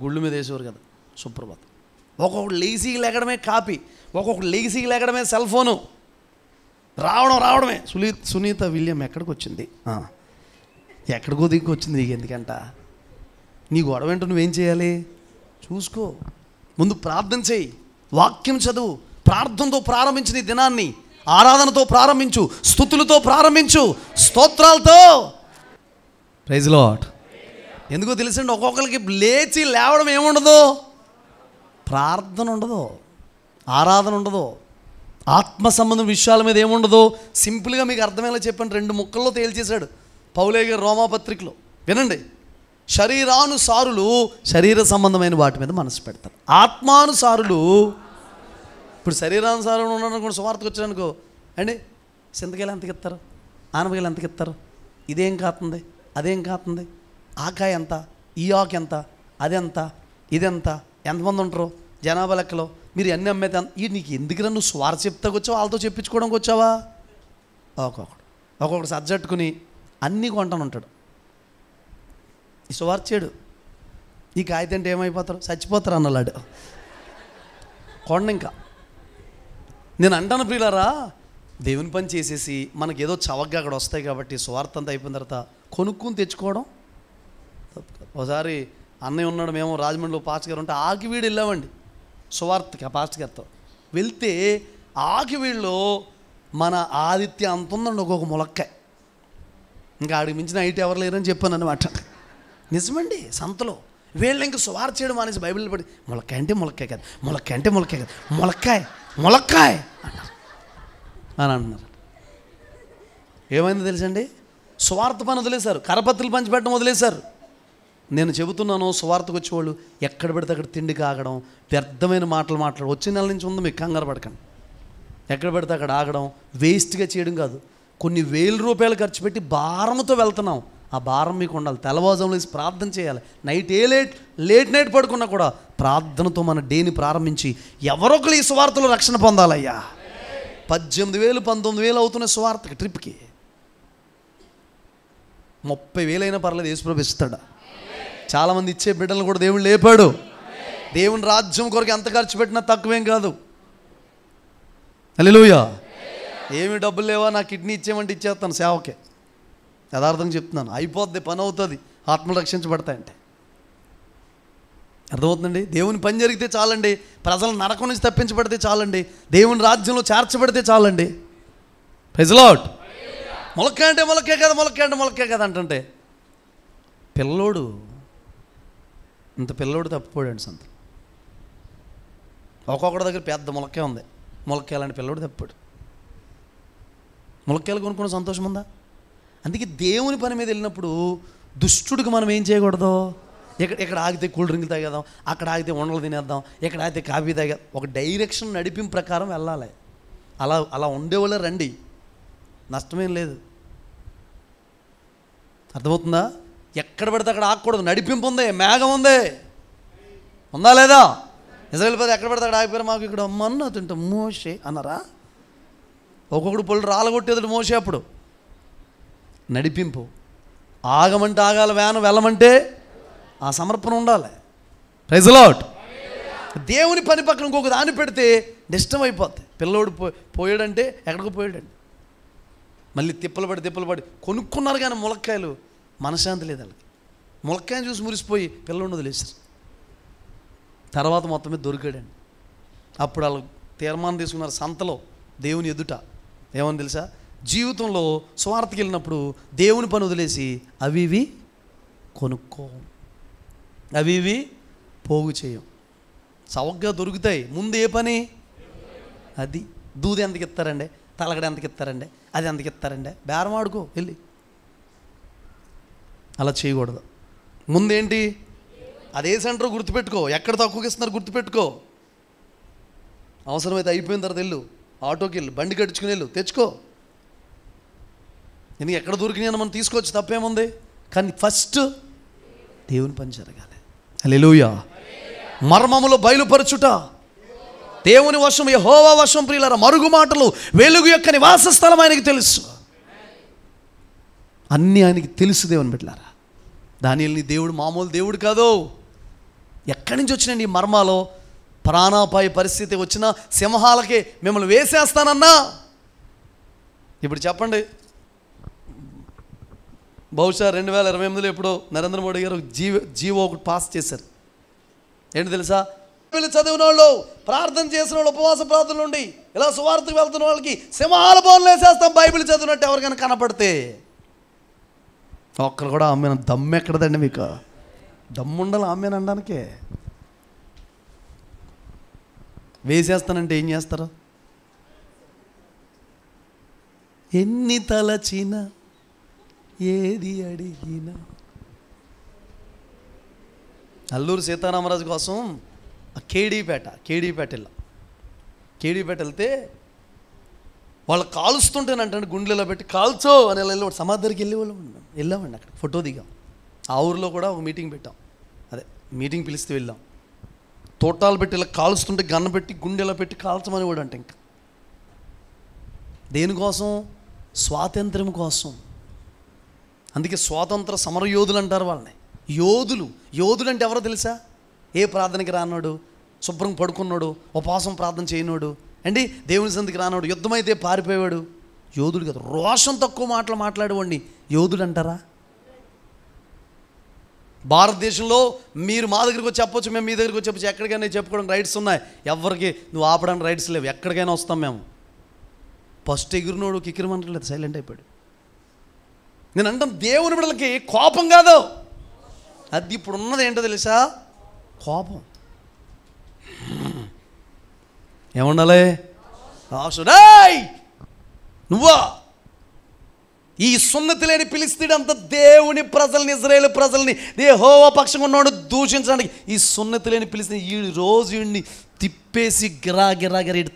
గుళ్ళు మీద వేసేవారు కదా సుప్రభాతం. ఒక్కొక్కడు లెగిసికి లేకడమే కాపీ, ఒక్కొక్కడు లెగిసికి లేకడమే సెల్ ఫోను. రావడమే సునీత విలియం ఎక్కడికి వచ్చింది, ఎక్కడికో దిక్కు వచ్చింది. నీకు ఎందుకంట, నీ గొడవ ఏంటో నువ్వేం చేయాలి చూసుకో. ముందు ప్రార్థన చేయి, వాక్యం చదువు. ప్రార్థనతో ప్రారంభించిన ఈ దినాన్ని ఆరాధనతో ప్రారంభించు, స్తుతులతో ప్రారంభించు, స్తోత్రాలతో. Praise lord. ఎందుకో తెలుసండి, ఒక్కొక్కరికి లేచి లేవడం ఏముండదు, ప్రార్థన ఉండదు, ఆరాధన ఉండదు, ఆత్మ సంబంధం విషయాల మీద ఏముండదు. సింపుల్గా మీకు అర్థమయ్యేలా చెప్పండి, 2 ముక్కల్లో తేల్చేశాడు పౌలయ్య గారు రోమాపత్రికలో. వినండి, శరీరానుసారులు శరీర సంబంధమైన వాటి మీద మనసు పెడతారు, ఆత్మానుసారులు. ఇప్పుడు శరీరానుసారం ఉన్నారనుకోండి, సువార్తకు వచ్చారనుకో అండి, చింతకాయలు ఎంతకి ఇస్తారు, ఆనపకాయలు ఎంతకి ఇస్తారు, ఇదేం కాతుంది, అదేం కాతుంది, ఆకాయ ఎంత, ఈ ఆకు ఎంత, అదెంత, ఇదెంత, ఎంతమంది ఉంటారు జనాభా లెక్కలో, మీరు అన్నీ అమ్మేది ఈ నీకు ఎందుకురా, నువ్వు స్వార్థ చెప్తాకు వచ్చావా, వాళ్ళతో చెప్పించుకోవడానికి వచ్చావా? ఒక్కొక్కడు సజ్జట్టుకుని అన్నీ కొంటాను ఉంటాడు. ఈ స్వార్థ చేయడు, ఈ కాగితం అంటే ఏమైపోతారు, చచ్చిపోతారు అన్నలాడు కొండ. ఇంకా నేను అంటాను ప్రియులారా, దేవుని పని చేసేసి మనకేదో చవకగా అక్కడ వస్తాయి కాబట్టి స్వార్థ అంతా అయిపోయిన తర్వాత కొనుక్కుని తెచ్చుకోవడం తప్పు కాదు. ఒకసారి అన్నయ్య ఉన్నాడు, మేము రాజమండ్రిలో పాస్టర్ గారు ఉంటే ఆకివీడు వెళ్ళామండి సువార్తకి. ఆ పాస్టర్ గారితో వెళ్తే ఆకివీడులో మన ఆదిత్య అంత ఉందండి ఒక్కొక్క ములక్కాయ. ఇంకా ఆడికి మించిన ఐటీ ఎవరు లేరని చెప్పాను అనమాట. నిజమండి, సంతలో వీళ్ళు ఇంకా సువార్త చేయడం అనేసి బైబిల్ పడి ములక్కాయ అంటే ములక్కాయ కాదు, ములక్కాయ అంటే ములక్కాయ కాదు, ములక్కాయ అన్నారు అని అంటున్నారు. ఏమైందో తెలుసండి, సువార్త పని వదిలేశారు, కరపత్రులు పంచిపెట్టడం వదిలేశారు. నేను చెబుతున్నాను, సువార్తకు వచ్చేవాళ్ళు ఎక్కడ పెడితే అక్కడ తిండి కాగడం, వ్యర్థమైన మాటలు మాట్లాడు. వచ్చే నెల నుంచి ఉంది, మీకు కంగారు పడకండి. ఎక్కడ పెడితే అక్కడ ఆగడం, వేస్ట్గా చేయడం కాదు. కొన్ని వేల రూపాయలు ఖర్చు పెట్టి భారంతో వెళ్తున్నాం, ఆ భారం మీకు ఉండాలి. తెల్లవారుజామున లేచి ప్రార్థన చేయాలి. నైట్ లేట్ నైట్ పడుకున్నా కూడా ప్రార్థనతో మన డేని ప్రారంభించి ఎవరొకరు ఈ సువార్తలో రక్షణ పొందాలయ్యా. 18,000 19,000 అవుతున్న సువార్తకి ట్రిప్కి 30,000 అయినా పర్లేదు, యేసుప్రభు ఇస్తాడు. చాలామంది ఇచ్చే బిడ్డలు కూడా దేవుడు లేపాడు. దేవుని రాజ్యం కొరకు ఎంత ఖర్చు పెట్టినా తక్కువేం కాదు. హల్లెలూయా. ఏమి డబ్బులు లేవా, నా కిడ్నీ ఇచ్చేయమంటే ఇచ్చేస్తాను సేవకే. యథార్థంగా చెప్తున్నాను, అయిపోద్ది, పని అవుతుంది, ఆత్మలు రక్షించబడతాయంటే. అర్థమవుతుందండి. దేవుని పని జరిగితే చాలండి, ప్రజల నరకం నుంచి తప్పించబడితే చాలండి, దేవుని రాజ్యంలో చేర్చబడితే చాలండి. Praise lord. ములక్కాయ అంటే ములక్కాయ కదా, ములక్కాయ అంటే ములక్కాయ కదా అంటుంటే పిల్లోడు ఇంత పిల్లోడు తప్పిపోయాడు సంత. ఒక్కొక్కడి దగ్గర పెద్ద ములక్కాయ ఉంది, ములక్కాయలాంటి పిల్లోడు తప్పిపోయాడు. ములక్కాయలు కొనుక్కున్న సంతోషం ఉందా? అందుకే దేవుని పని మీద వెళ్ళినప్పుడు దుష్టుడికి మనం ఏం చేయకూడదు. ఇక్కడ ఆగితే కూల్ డ్రింక్ తాగేద్దాం, అక్కడ ఆగితే ఉండలు తినేద్దాం, ఎక్కడ ఆగితే కాఫీ తాగేద్దాం. ఒక డైరెక్షన్ నడిపింపు ప్రకారం వెళ్ళాలి. అలా ఉండేవాళ్ళే రండి, నష్టమేం లేదు. అర్థమవుతుందా? ఎక్కడ పడితే అక్కడ ఆగకూడదు. నడిపింపు ఉంది, మేఘం ఉంది, ఉందా లేదా? ఇజ్రాయేల్ ప్రజలు ఎక్కడ పడితే అక్కడ ఆగిపోయారు. మాకు ఇక్కడ మన్నా తింటాం మోషే అన్నారా? ఒక్కొక్కడు పొళ్ళు రాలగొట్టేది మోషే. అప్పుడు నడిపింపు, ఆగమంటే ఆగాలి, వ్యాను వెళ్ళమంటే ఆ సమర్పణ ఉండాలి. Praise the lord. దేవుని పని పక్కన ఇంకొక దాన్ని పెడితే డిస్టర్బ్ అయిపోతాయి. పిల్లోడు పోయాడంటే ఎక్కడికో పోయాడండి, మళ్ళీ తిప్పలు పడి కొనుక్కున్నారు. కానీ ములక్కాయలు మనశ్శాంతి లేదు వాళ్ళకి. ములక్కాయని చూసి మురిసిపోయి పిల్లోడిని వదిలేశారు. తర్వాత మొత్తం మీద దొరికాడండి. అప్పుడు వాళ్ళు తీర్మానం తీసుకున్నారు సంతలో దేవుని ఎదుట. ఏమని తెలుసా? జీవితంలో స్వార్థకి వెళ్ళినప్పుడు దేవుని పని వదిలేసి అవి ఇవి కొనుక్కో, అవి ఇవి పోగు చేయం. చవకగా దొరుకుతాయి. ముందు ఏ పని? అది. దూది ఎంతకి ఇస్తారండి, తలగడ ఎంతకి ఇస్తారండి, అది ఎంతకి ఇస్తారండి, బేరం ఆడుకో వెళ్ళి. అలా చేయకూడదు. ముందేంటి? అదే సెంటర్ గుర్తుపెట్టుకో. ఎక్కడ తక్కువకి ఇస్తున్నారు గుర్తుపెట్టుకో. అవసరమైతే అయిపోయిన తర్వాత వెళ్ళు, ఆటోకి వెళ్ళు, బండి కట్టించుకుని వెళ్ళు, తెచ్చుకో. ఎందుకు ఎక్కడ దొరికినాయని మనం తీసుకోవచ్చు, తప్పేముంది. కానీ ఫస్ట్ దేవుని పని జరగాలి. హల్లెలూయా. మర్మములో బయలుపరచుట దేవుని వశం, యెహోవా వశం. ప్రియులారా, మరుగు మాటలు వెలుగు యొక్క నివాస స్థలం ఆయనకి తెలుసు. అన్నీ ఆయనకి తెలుసు. దేవుని బిడ్డలారా, దానియేలుని దేవుడు మామూలు దేవుడు కాదు. ఎక్కడి నుంచి వచ్చినండి ఈ మర్మాలో? ప్రాణాపాయ పరిస్థితి వచ్చిన సింహాలకే మిమ్మల్ని వేసేస్తానన్నా. ఇప్పుడు చెప్పండి, బహుశా 2028లో ఎప్పుడో నరేంద్ర మోడీ గారు జీవో ఒకటి పాస్ చేశారు. ఏంటి తెలుసా? వీళ్ళు చదివిన వాళ్ళు, ప్రార్థన చేసిన వాళ్ళు, ఉపవాస ప్రార్థనలు ఉండి ఇలా సువార్తకు వెళ్తున్న వాళ్ళకి సింహాల బోన్లు వేసేస్తాం బైబిల్ చదివినట్టు ఎవరికైనా కనపడితే. ఒక్కరు కూడా ఆమెను దమ్ము ఎక్కడదండి మీకు? దమ్ముండాలి ఆమెను అనడానికే. వేసేస్తానంటే ఏం చేస్తారు? ఎన్ని తలచిన ఏది అడిగినా. అల్లూరు సీతారామరాజు కోసం కేడీపేట వెళ్తే వాళ్ళు కాలుస్తుంటేనంటే గుండెలో పెట్టి కాల్చో అని వెళ్ళి సమాధికి వెళ్ళామండి. అక్కడ ఫోటో దిగాం. ఆ ఊరిలో కూడా ఒక మీటింగ్ పెట్టాం. అదే మీటింగ్ పిలిస్తే వెళ్ళాం. తోటాలు పెట్టి ఇలా కాలుస్తుంటే గన్న పెట్టి గుండెలో పెట్టి కాల్చమని కూడా అంటే ఇంకా దేనికోసం? స్వాతంత్ర్యం కోసం. అందుకే స్వాతంత్ర సమరయోధులు అంటారు వాళ్ళని. యోధులు అంటే ఎవరో తెలుసా? ఏ ప్రార్థనకి రానోడు, శుభ్రం పడుకున్నాడు, ఉపవాసం ప్రార్థన చేయనోడు అండి, దేవుని సంధికి రానోడు, యుద్ధమైతే పారిపోయేవాడు యోధుడు కాదు. రోషం తక్కువ మాటలు మాట్లాడేవాడిని యోధుడు అంటారా? భారతదేశంలో మీరు మా దగ్గరికి వచ్చి చెప్పొచ్చు, మేము మీ దగ్గరికి వచ్చి చెప్పచ్చు, ఎక్కడికైనా చెప్పుకోవడానికి రైట్స్ ఉన్నాయి. ఎవరికి నువ్వు ఆపడానికి రైట్స్ లేవు. ఎక్కడికైనా వస్తాం మేము. ఫస్ట్ ఎగిరినోడు కిక్కిరమంటలేదు, సైలెంట్ అయిపోయాడు. నేను అంటాను, దేవుని బిడ్డలకి కోపం కాదు, అది ఇప్పుడు ఉన్నది ఏంటో తెలుసా? కోపం. ఏముండాలి? నువ్వా ఈ సున్నతి లేని ఫిలిష్తీయుడంత దేవుని ప్రజల్ని, ఇశ్రాయేలు ప్రజల్ని, యెహోవా పక్షంగా ఉన్నవాడు దూషించడానికి ఈ సున్నతి లేని ఫిలిష్తీయుడు ఈ రోజు వీడిని తిప్పేసి గిరా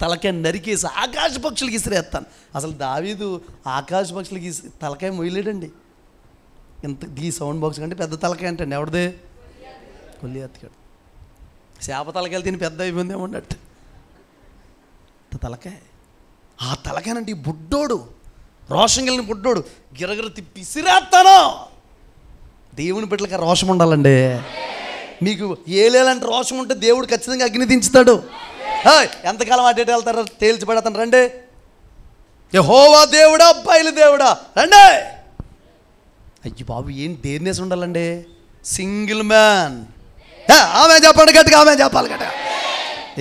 తలకాయ నరికేసి ఆకాశ పక్షులకి ఇసిరేస్తాను. అసలు దావీదు ఆకాశ పక్షులకి తలకాయ మొయ్యలేడండి. ఇంత ఈ సౌండ్ బాక్స్ కంటే పెద్ద తలకాయ అంటండి. ఎవరిదే? గొల్లియాతుగాడు. చేప తలకాయలు తిని పెద్ద అయిపోయిందేమో అన్నట్టు తలకాయ. ఆ తలకాయనంటే ఈ బుడ్డోడు, రోషం కలిగిన బుడ్డోడు గిరగిర తిప్పి ఇసిరేస్తాను. దేవుని బిడ్డలకి రోషం ఉండాలండి. మీకు ఏలేలంటే రోషం ఉంటే దేవుడు ఖచ్చితంగా అగ్ని దించుతాడు. ఎంతకాలం అటు వెళ్తారో తేల్చి పెడతాను. రండి, యెహోవా దేవుడా, బయలు దేవుడా, రండి. అయ్యి బాబు, ఏం డేర్నెస్ ఉండాలండి. Single man. ఆమె చెప్పండి గట్టిగా, ఆమె చెప్పాలి గట్టిగా.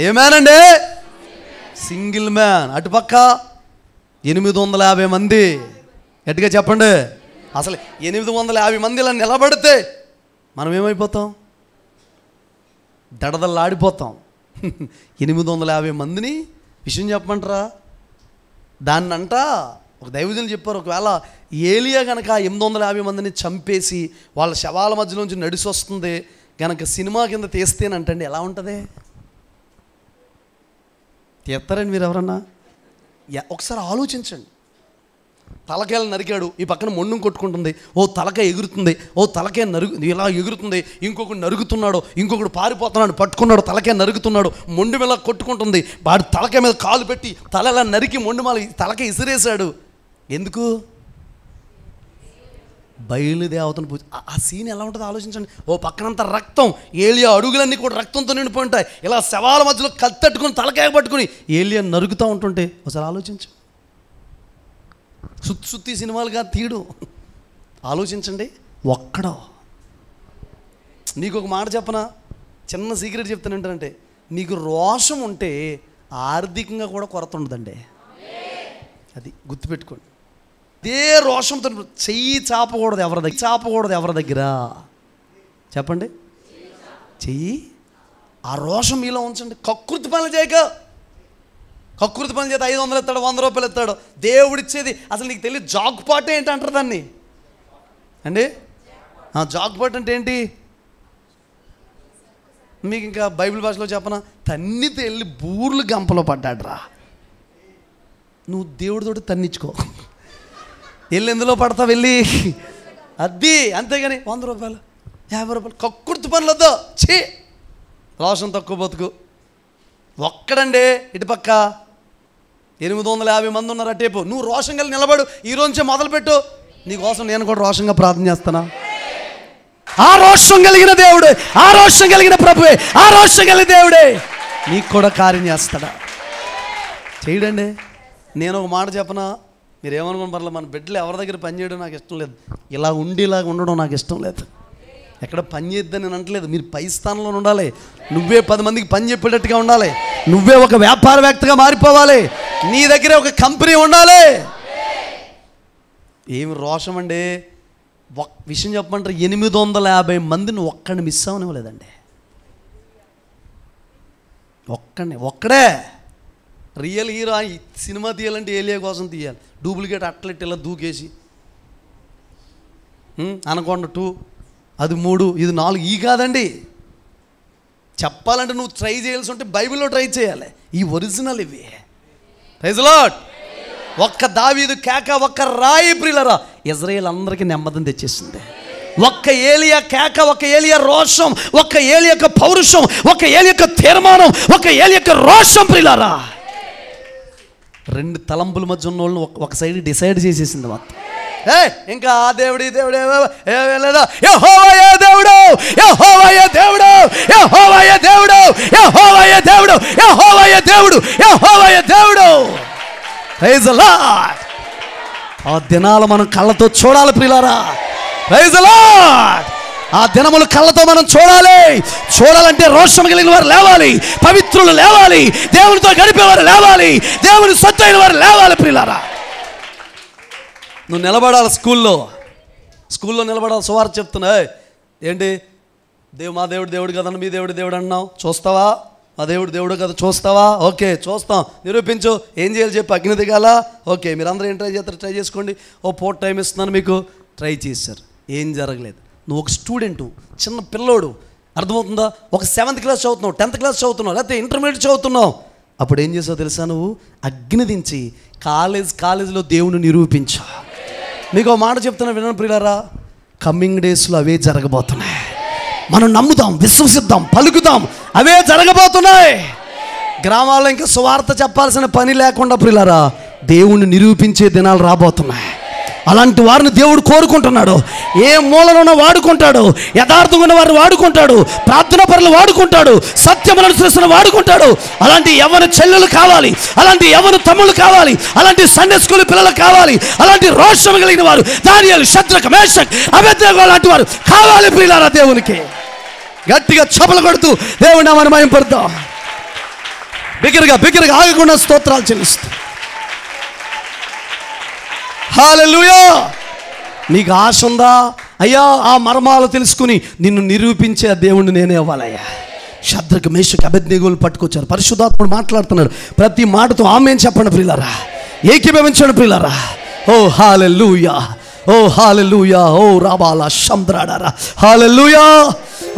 ఏ మ్యాన్ అండి? Single man. అటుపక్క 850 మంది. గట్టిగా చెప్పండి. అసలు 850 మంది ఇలా నిలబడితే మనం ఏమైపోతాం? దడదల్లాడిపోతాం. 850 మందిని విషయం చెప్పమంటారా? దాన్నంట ఒక దైవజనులు చెప్పారు, ఒకవేళ ఏలియా కనుక 850 మందిని చంపేసి వాళ్ళ శవాల మధ్యలోంచి నడిచి వస్తుంది కనుక సినిమా కింద తీస్తేనంటండి ఎలా ఉంటుంది? తీస్తారండి మీరు ఎవరన్నా? ఒకసారి ఆలోచించండి. తలకాయలు నరికాడు, ఈ పక్కన మొండం కొట్టుకుంటుంది, ఓ తలకాయ ఎగురుతుంది, ఓ తలకాయ ఇలా ఎగురుతుంది, ఇంకొకడు నరుగుతున్నాడు, ఇంకొకడు పారిపోతున్నాడు, పట్టుకున్నాడు, తలకాయ నరుగుతున్నాడు, మొండు మీద కొట్టుకుంటుంది, వాడు తలకాయ మీద కాలు పెట్టి తల ఇలా నరికి మొండు మీద తలకాయ ఇసిరేశాడు. ఎందుకు? బయలుదేవతను పూజ. ఆ సీన్ ఎలా ఉంటుందో ఆలోచించండి. ఓ పక్కనంతా రక్తం, ఏలియా అడుగులన్నీ కూడా రక్తంతో నిండిపోయి ఉంటాయి. ఇలా శవాల మధ్యలో కత్తట్టుకుని తలకాయ పట్టుకుని ఏలియా నరుగుతూ ఉంటుంటే ఒకసారి ఆలోచించు. సుత్తి సినిమాలుగా తీయడు. ఆలోచించండి. ఒక్కడో. నీకు ఒక మాట చెప్పనా, చిన్న సీక్రెట్ చెప్తానంటే, నీకు రోషం ఉంటే ఆర్థికంగా కూడా కొరత ఉండదండి. అది గుర్తుపెట్టుకోండి. ఇదే రోషంతో చెయ్యి చాపకూడదు ఎవరి దగ్గర చెప్పండి. చెయ్యి ఆ రోషం మీలో ఉంచండి. కకృతి పనులు చేయక. కకృతి పనులు చేత 500 ఎత్తాడు, 100 రూపాయలు ఎత్తాడు. దేవుడిచ్చేది అసలు నీకు తెలియదు. జాక్పాట్ ఏంటి అంటారు దాన్ని అండి. జాక్పాట్ అంటే ఏంటి మీకు ఇంకా బైబిల్ భాషలో చెప్పనా? తన్నితో వెళ్ళి బూర్లు గంపలో పడ్డాడ్రా. నువ్వు దేవుడితోటి తన్నించుకో. వెళ్ళి ఎందులో పడతా వెళ్ళి అది. అంతేగాని 100 రూపాయలు 50 రూపాయలు కక్కుర్తి పనులు వద్దు. ఛీ, రోషం తక్కువ బతుకు. ఒక్కడండి ఇటుపక్క 850 మంది ఉన్నారు అటేపు. నువ్వు రోషం కలిగి నిలబడు. ఈరోజు మొదలుపెట్టు. నీకోసం నేను కూడా రోషంగా ప్రార్థన చేస్తానా? ఆ రోషం కలిగిన దేవుడే, ఆ రోషం కలిగిన ప్రభువే, ఆ రోషం కలిగిన దేవుడే నీకు కూడా కార్యం చేస్తాడా? చేయడండి. నేను ఒక మాట చెప్పనా, మీరు ఏమనుకోని పర్లేదు, మన బిడ్డలు ఎవరి దగ్గర పని చేయడం నాకు ఇష్టం లేదు. ఇలా ఉండడం నాకు ఇష్టం లేదు. ఎక్కడ పని చేద్దని నేను అంటలేదు. మీరు పై స్థానంలో ఉండాలి. నువ్వే 10 మందికి పని చెప్పేటట్టుగా ఉండాలి. నువ్వే ఒక వ్యాపారవేత్తగా మారిపోవాలి. నీ దగ్గరే ఒక కంపెనీ ఉండాలి. ఏమి రోషం అండి. విషయం చెప్పమంటారు, 850 మందిని ఒక్కడిని మిస్ అవనివ్వలేదండి. ఒక్కడే రియల్ హీరో. సినిమా తీయాలంటే ఏలియా కోసం తీయాలి. డూప్లికేట్ అట్లెట్ ఇలా దూకేసి అనకొండ 2, అది 3, ఇది 4. ఈ కాదండి. చెప్పాలంటే నువ్వు ట్రై చేయాల్సి ఉంటే బైబిల్లో ట్రై చేయాలి. ఈ ఒరిజినల్ ఇవి. Praise lord. ఒక్క దావీదు కేక, ఒక్క రాయి ప్రియులరా ఇజ్రాయేల్ అందరికీ నెమ్మదిని తెచ్చేసింది. ఒక్క ఏలియా కేక, ఒక్క ఏలియా రోషం, ఒక్క ఏలియా యొక్క పౌరుషం, ఒక్క ఏలియా యొక్క తీర్మానం, ఒక్క ఏలియా యొక్క రోషం ప్రియులరా 2 తలంపుల మధ్య ఉన్న వాళ్ళని ఒక సైడ్ డిసైడ్ చేసేసింది మొత్తం. ఇంకా ఆ దేవుడు ఈ దేవుడు లేదా, యెహోవాయే దేవుడు, యెహోవాయే దేవుడు, యెహోవాయే దేవుడు, యెహోవాయే దేవుడు, యెహోవాయే దేవుడు, యెహోవాయే దేవుడు. Praise the lord. ఆ దినాలు మనం కళ్ళతో చూడాలి ప్రియులారా. Praise the lord. ఆ దినములు కళ్ళతో మనం చూడాలంటే రోషం కలిగిన వారు లేవాలి, పవిత్రులు లేవాలి, దేవునితో గడిపేవారు లేవాలి, దేవుని సొత్తు అయిన వారు లేవాలి ప్రియులారా. నువ్వు నిలబడాలి. స్కూల్లో నిలబడాలి. సువార్త చెప్తున్నా. ఏంటి మా దేవుడు కదన్నా, మీ దేవుడు అన్నావు, చూస్తావా? మా దేవుడు కదా, చూస్తావా? ఓకే చూస్తాం, నిరూపించు. ఏం చేయాలి చెప్పు? అగ్ని దిగాల. ఓకే, మీరు అందరూ ఏం ట్రై చేస్తారు? ట్రై చేసుకోండి. ఓ పూట టైం ఇస్తున్నాను మీకు. ట్రై చేశారు, ఏం జరగలేదు. నువ్వు ఒక స్టూడెంటు, చిన్న పిల్లోడు, అర్థమవుతుందా? ఒక 7th క్లాస్ చదువుతున్నావు, 10th క్లాస్ చదువుతున్నావు, లేకపోతే ఇంటర్మీడియట్ చదువుతున్నావు. అప్పుడు ఏం చేసావు తెలుసా? నువ్వు అగ్ని దించి కాలేజీలో దేవుని నిరూపించా. మీకు ఒక మాట చెప్తున్నా వినండి ప్రియులారా, కమింగ్ డేస్లో అవే జరగబోతున్నాయి. మనం నమ్ముదాం, విశ్వసిద్దాం, పలుకుదాం, అవే జరగబోతున్నాయి. గ్రామాల్లో ఇంకా సువార్త చెప్పాల్సిన పని లేకుండా ప్రియులారా దేవుణ్ణి నిరూపించే దినాలు రాబోతున్నాయి. అలాంటి వారిని దేవుడు కోరుకుంటున్నాడు. ఏ మూలన వాడుకుంటాడు, యథార్థంగా ఉన్న వారిని వాడుకుంటాడు, ప్రార్థనా పరులు వాడుకుంటాడు, సత్యములను అనుసరిస్తున్న వాడుకుంటాడు. అలాంటి యవ్వన చెల్లెలు కావాలి, అలాంటి యవ్వన తమ్ముళ్ళు కావాలి, అలాంటి సండే స్కూల్ పిల్లలు కావాలి, అలాంటి రోషం కలిగిన వారు, దానియేలు, షద్రక్, మేషక్, అబేద్నెగో లాంటి వారు కావాలి ప్రియులారా. దేవునికి గట్టిగా చపలు కొడుతూ దేవుని నామాన్ని మహిమపరుద్దాం. బిగ్గరగా ఆగకుండా స్తోత్రాలు చెల్లిస్తాం. హల్లెలూయా. నీకు ఆశ ఉందా? అయ్యా ఆ మర్మాలు తెలుసుకుని నిన్ను నిరూపించే దేవుణ్ణి నేనే అవ్వాలయ్యా. షద్రక్, మేషక్, అబేద్నెగోలు పట్టుకొచ్చారు. పరిశుద్ధాత్ముడు మాట్లాడుతున్నాడు. ప్రతి మాటతో ఆమేన్ చెప్పండి ప్రియులారా, ఏకీభవించండి ప్రియులారా. ఓ హల్లెలూయా, ఓ హల్లెలూయా, ఓ రాబాలా శంద్రాడారా. హల్లెలూయా.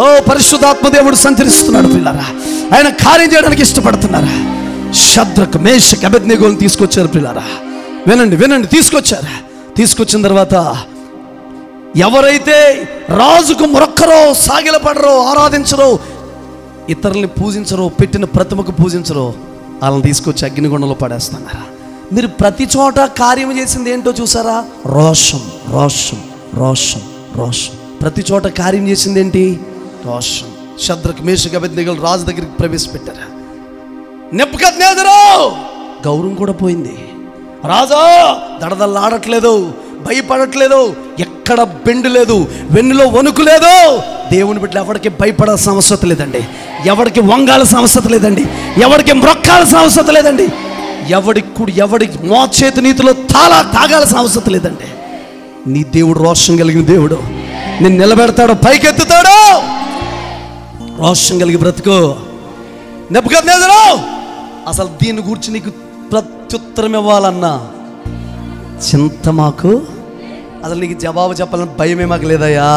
ఓ పరిశుద్ధాత్మ దేవుడు సంచరిస్తున్నాడు ప్రియులారా. ఆయన కార్యం చేయడానికి ఇష్టపడుతున్నారా. షద్రక్, మేషక్, అబేద్నెగోలను తీసుకొచ్చారు ప్రియులారా. వినండి వినండి, తీసుకొచ్చిన తర్వాత ఎవరైతే రాజుకు మొరక్కరో, సాగిలపడరో, ఆరాధించరో, ఇతరుల్ని పూజించరో, పెట్టిన ప్రతిమకు పూజించరో, వాళ్ళని తీసుకొచ్చి అగ్నిగుండంలో పడేస్తున్నారు. మీరు ప్రతి చోట కార్యం చేసింది ఏంటో చూసారా? రోషం రోషం రోషం రోషం. ప్రతి చోట కార్యం చేసింది ఏంటి? రోషం. షద్రకు, మేషకు, అబేద్నెగోలు రాజు దగ్గరికి ప్రవేశపెట్టారు. నెబుకద్నెజరు గౌరవం కూడా పోయింది. రాజా దడదల్లాడట్లేదు, భయపడట్లేదు, ఎక్కడ బెండు లేదు, వెన్నులో వణుకు లేదు. దేవుని బిడ్డలు ఎవరికి భయపడాల్సిన అవసరం లేదండి, ఎవరికి వంగాల్సిన అవసరం లేదండి, ఎవరికి మ్రొక్కాల్సిన అవసరం లేదండి, ఎవడి మోచేతి నీతిలో తాగాల్సిన అవసరం లేదండి. నీ దేవుడు రోషం కలిగిన దేవుడు. నేను నిలబెడతాడు, పైకెత్తుతాడు. రోషం కలిగి బ్రతుకు. నెబుకద్నెజరు అసలు దీని గురించి నీకు ప్రత్యుత్తరం ఇవ్వాలన్నా చింత మాకు, అసలు నీకు జవాబు చెప్పాలని భయమే మాకు లేదయ్యా.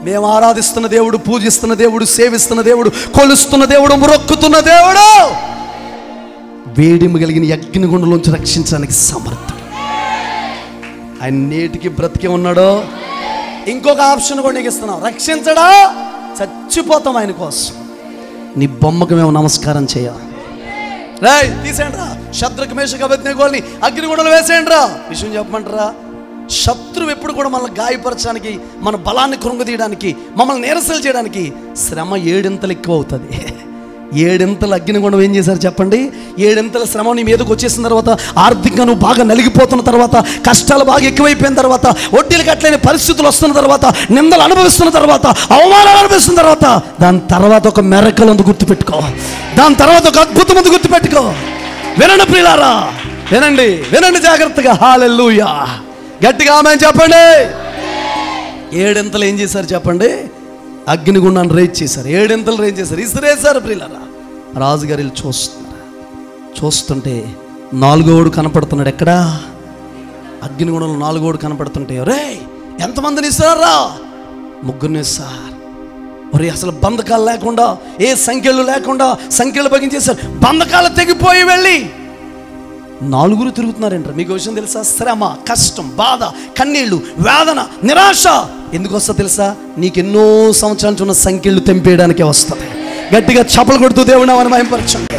మేము ఆరాధిస్తున్న దేవుడు, పూజిస్తున్న దేవుడు, సేవిస్తున్న దేవుడు, కొలుస్తున్న దేవుడు, మొక్కుతున్న దేవుడు వేడిమి కలిగిన అగ్నిగుండంలోంచి రక్షించడానికి సమర్థుడు. ఆయన నేటికి బ్రతికే ఉన్నాడో. ఇంకొక ఆప్షన్ కూడా నీకు ఇస్తున్నాం, రక్షించడా? చచ్చిపోతాం ఆయన కోసం. నీ బొమ్మకు మేము నమస్కారం చేయాలి. తీసేయండి రా, షద్రకు, మేషకు, అబేద్నెగోల్ని అగ్నిగుండంలో వేసేయండి రా. విషయం చెప్పమంటారా? శత్రువు ఎప్పుడు కూడా మనల్ని గాయపరచడానికి, మన బలాన్ని కృంగదీయడానికి, మమ్మల్ని నిరసన చేయడానికి శ్రమ 7 ఇంతలు ఎక్కువ అవుతుంది. 7 ఇంతలు అగ్నిగుండం ఏం చేశారు చెప్పండి? 7 ఇంతల శ్రమ నీ మీదకి వచ్చేసిన తర్వాత, ఆర్థికంగా నువ్వు బాగా నలిగిపోతున్న తర్వాత, కష్టాలు బాగా ఎక్కువైపోయిన తర్వాత, వడ్డీలు కట్టలేని పరిస్థితులు వస్తున్న తర్వాత, నిందలు అనుభవిస్తున్న తర్వాత, అవమానాలు అనుభవిస్తున్న తర్వాత, దాని తర్వాత ఒక మెరకల్ ఉంది గుర్తుపెట్టుకో. దాని తర్వాత ఒక అద్భుతం ఉంది గుర్తుపెట్టుకో. వినండి ప్రియులారా, వినండి జాగ్రత్తగా. హల్లెలూయా, గట్టిగా ఆమేన్ చెప్పండి. 7 ఇంతలు ఏం చేశారు చెప్పండి? అగ్నిగుండాన్ని రేజ్ చేశారు. 7 ఇంతలు రేజ్ చేశారు, ఇసిరేశారు ప్రియులారా. రాజుగారు వెళ్ళి చూస్తుంటే 4గోడు కనపడుతున్నాడు. ఎక్కడా? అగ్నిగుండంలో 4గోడు కనపడుతుంటే, రే ఎంతమందిని ఇస్తారా? 3 ఇస్తారు. మరి అసలు బంధకాలు లేకుండా, ఏ సంఖ్యలు లేకుండా సంఖ్యలు భగించేశారు. బంధకాలు తెగిపోయి వెళ్ళి 4 తిరుగుతున్నారంటారు. మీకు విషయం తెలుసా? శ్రమ, కష్టం, బాధ, కన్నీళ్లు, వేదన, నిరాశ ఎందుకు వస్తా తెలుసా? నీకెన్నో సంవత్సరాల నుంచి ఉన్న సంఖ్యలు తెంపేయడానికే వస్తుంది. గట్టిగా చప్పలు కొడుతూ దేవుని నామమును మహిమపరచండి.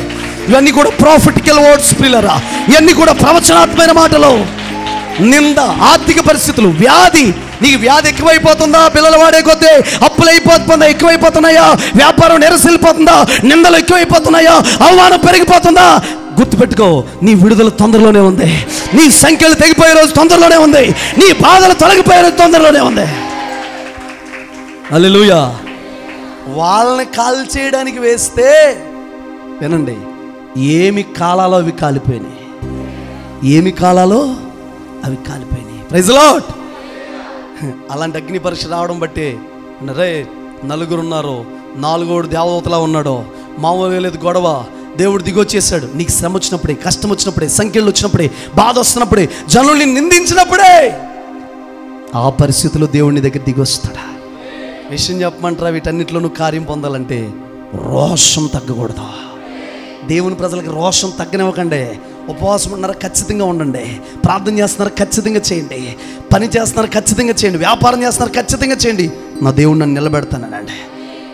ఇవన్నీ కూడా ప్రాఫిటికల్ వర్డ్స్ ప్రియులారా, ఇవన్నీ కూడా ప్రవచనాత్మక మాటలు. నింద, ఆర్థిక పరిస్థితులు, వ్యాధి. నీకు వ్యాధి ఎక్కువైపోతుందా? పిల్లలు వాడే కొద్దీ అప్పులు అయిపోతుందా? ఎక్కువైపోతున్నాయా? వ్యాపారం నిరసిల్లిపోతుందా? నిందలు ఎక్కువైపోతున్నాయా? అవమానం పెరిగిపోతుందా? గుర్తుపెట్టుకో, నీ విడుదల తొందరలోనే ఉంది. నీ సంఖ్యలు తెగిపోయే రోజు తొందరలోనే ఉంది. నీ బాధలు తొలగిపోయే రోజు తొందరలోనే ఉంది. హల్లెలూయా. వాళ్ళని కాల్ చేయడానికి వేస్తే వినండి, ఏమి కాలాలో అవి కాలిపోయినాయి. ఏమి కాలాలో అవి కాలిపోయినాయి. Praise the lord. అలాంటి అగ్ని పరీక్ష రావడం బట్టి రే 4 ఉన్నారు, 4గోడు దేవదూతలా ఉన్నాడు. మామూలుగా లేదు గొడవ. దేవుడు దిగొచ్చేసాడు. నీకు శ్రమ వచ్చినప్పుడే, కష్టం వచ్చినప్పుడే, సంఖ్యలు వచ్చినప్పుడే, బాధ వస్తున్నప్పుడే, జనుల్ని నిందించినప్పుడే, ఆ పరిస్థితుల్లో దేవుడిని దగ్గర దిగొస్తాడా? విషయం చెప్పమంటారా? వీటన్నిటిలో నువ్వు కార్యం పొందాలంటే రోషం తగ్గకూడదు. దేవుని ప్రజలకు రోషం తగ్గనివ్వకండి. ఉపవాసం ఉన్నారా? ఖచ్చితంగా ఉండండి. ప్రార్థన చేస్తున్నారు? ఖచ్చితంగా చేయండి. పని చేస్తున్నారు? ఖచ్చితంగా చేయండి. వ్యాపారం చేస్తున్నారు? ఖచ్చితంగా చేయండి. నా దేవుడు నన్ను నిలబెడతానండి.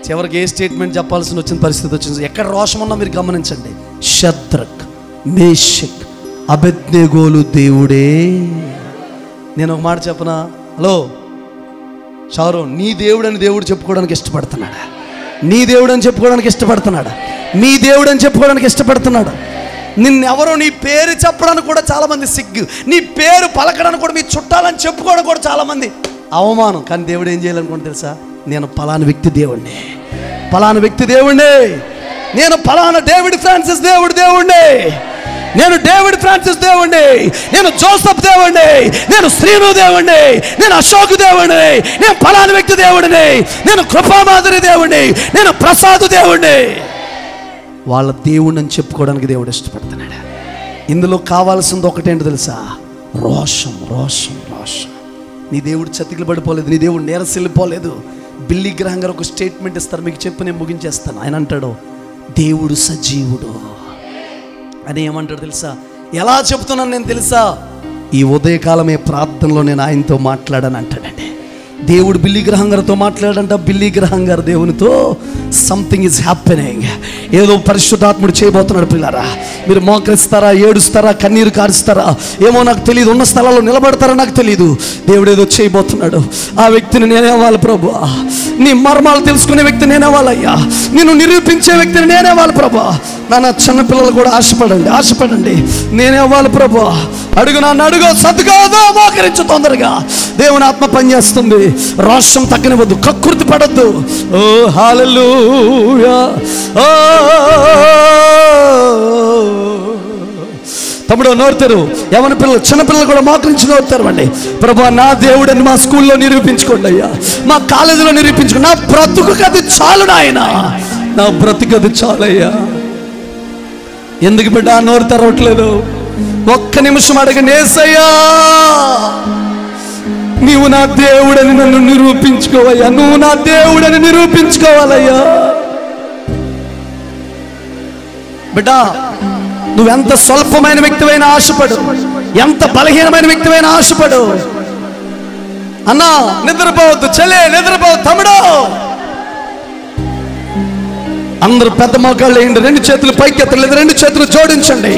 చివరికి ఏ స్టేట్మెంట్ చెప్పాల్సిన వచ్చిన పరిస్థితి వచ్చింది? ఎక్కడ రోషం ఉన్నా మీరు గమనించండి. షద్రక్, మేషక్, అబేద్నెగోలు దేవుడే. నేను ఒక మాట చెప్పనా? హలో షారో, నీ దేవుడని దేవుడు చెప్పుకోవడానికి ఇష్టపడుతున్నాడా? నీ దేవుడని చెప్పుకోవడానికి ఇష్టపడుతున్నాడా? మీ దేవుడని చెప్పుకోవడానికి ఇష్టపడుతున్నాడు. నిన్నెవరో నీ పేరు చెప్పడానికి కూడా చాలామంది సిగ్గు, నీ పేరు పలకడానికి కూడా, మీ చుట్టాలని చెప్పుకోవడం కూడా చాలామంది అవమానం. కానీ దేవుడు ఏం చేయాలనుకుంటే తెలుసా? నేను పలానా వ్యక్తి దేవుణ్ణి, పలానా వ్యక్తి దేవుణ్ణి, నేను పలానా డేవిడ్ ఫ్రాన్సిస్ దేవుడిని, నేను డేవిడ్ ఫ్రాన్సిస్ దేవుణ్ణి, నేను జోసఫ్ దేవుణ్ణి, నేను శ్రీను దేవుణ్ణి, నేను అశోక్ దేవుణ్ణి, నేను పలానా వ్యక్తి దేవుడిని, నేను కృపామాధురి దేవుణ్ణి, నేను ప్రసాద్ దేవుణ్ణి. వాళ్ళ దేవుణ్ణి చెప్పుకోవడానికి దేవుడు ఇష్టపడుతున్నాడు. ఇందులో కావాల్సింది ఒకటేంటో తెలుసా? రోషం, రోషం, రోషం. నీ దేవుడు చతికిలు పడిపోలేదు, నీ దేవుడు నేరసిల్లిపోలేదు. బిల్లీ గ్రహం గారు ఒక స్టేట్మెంట్ ఇస్తారు, మీకు చెప్పి నేను ముగించేస్తాను. ఆయన అంటాడు, దేవుడు సజీవుడు అని. ఏమంటాడు తెలుసా? ఎలా చెప్తున్నాను నేను తెలుసా? ఈ ఉదయకాలమే ప్రార్థనలో నేను ఆయనతో మాట్లాడాను అంటాడండి. దేవుడు బిల్లీ గ్రహం గారితో మాట్లాడంట. బిల్లీ గ్రహం గారు దేవునితో సంథింగ్ ఈజ్ హ్యాపెనింగ్, ఏదో పరిశుద్ధాత్ముడు చేయబోతున్నాడు. పిల్లారా, మీరు మోకరిస్తారా, ఏడుస్తారా, కన్నీరు కారుస్తారా ఏమో నాకు తెలియదు, ఉన్న స్థలాల్లో నిలబడతారా నాకు తెలియదు. దేవుడు ఏదో చేయబోతున్నాడు. ఆ వ్యక్తిని నేనేవాలి ప్రభు, నీ మర్మాలు తెలుసుకునే వ్యక్తి నేనేవాళ్ళయ్యా, నిన్ను నిరూపించే వ్యక్తిని నేనేవాలి ప్రభు. నాన్న చిన్నపిల్లలు కూడా ఆశపడండి, నేనేవాలి ప్రభు. అడుగు నన్ను అడుగు, సర్దుకోదు, మోకరించు తొందరగా. దేవుని ఆత్మ పనిచేస్తుంది. రోషం తగ్గనివ్వద్దు, కక్కుర్తి పడద్దు. ఓ హల్లెలూయా. ఓ తమ్ముడు నోరుతారు, యవన పిల్లలు, చిన్నపిల్లలు కూడా మోకరించి నోరుతారు అండి. ప్రభా, నా దేవుడని మా స్కూల్లో నిరూపించుకోండి అయ్యా, మా కాలేజీలో నిరూపించుకోండి. నా బ్రతుకు అది చాలు నాయన, నా బ్రతుకు అది చాలయ్యా. ఎందుకు బిడ్డ నోరు తెరవట్లేదు? ఒక్క నిమిషం అడగండి. యేసయ్యా, నీవు నా దేవుడని నన్ను నిరూపించుకోవయ్యా, నువ్వు నా దేవుడని నిరూపించుకోవాలయ్యా. బిడ్డ, నువ్వెంత స్వల్పమైన వ్యక్తివైనా ఆశపడు, ఎంత బలహీనమైన వ్యక్తివైనా ఆశపడు. అన్నా నిద్రపోవద్దు, చెల్లె నిద్రపోవద్దు, తమ్ముడు. అందరూ పెద్ద మోకాళ్ళు వేయండి, రెండు చేతులు పైకి ఎత్తలేదు, రెండు చేతులు జోడించండి.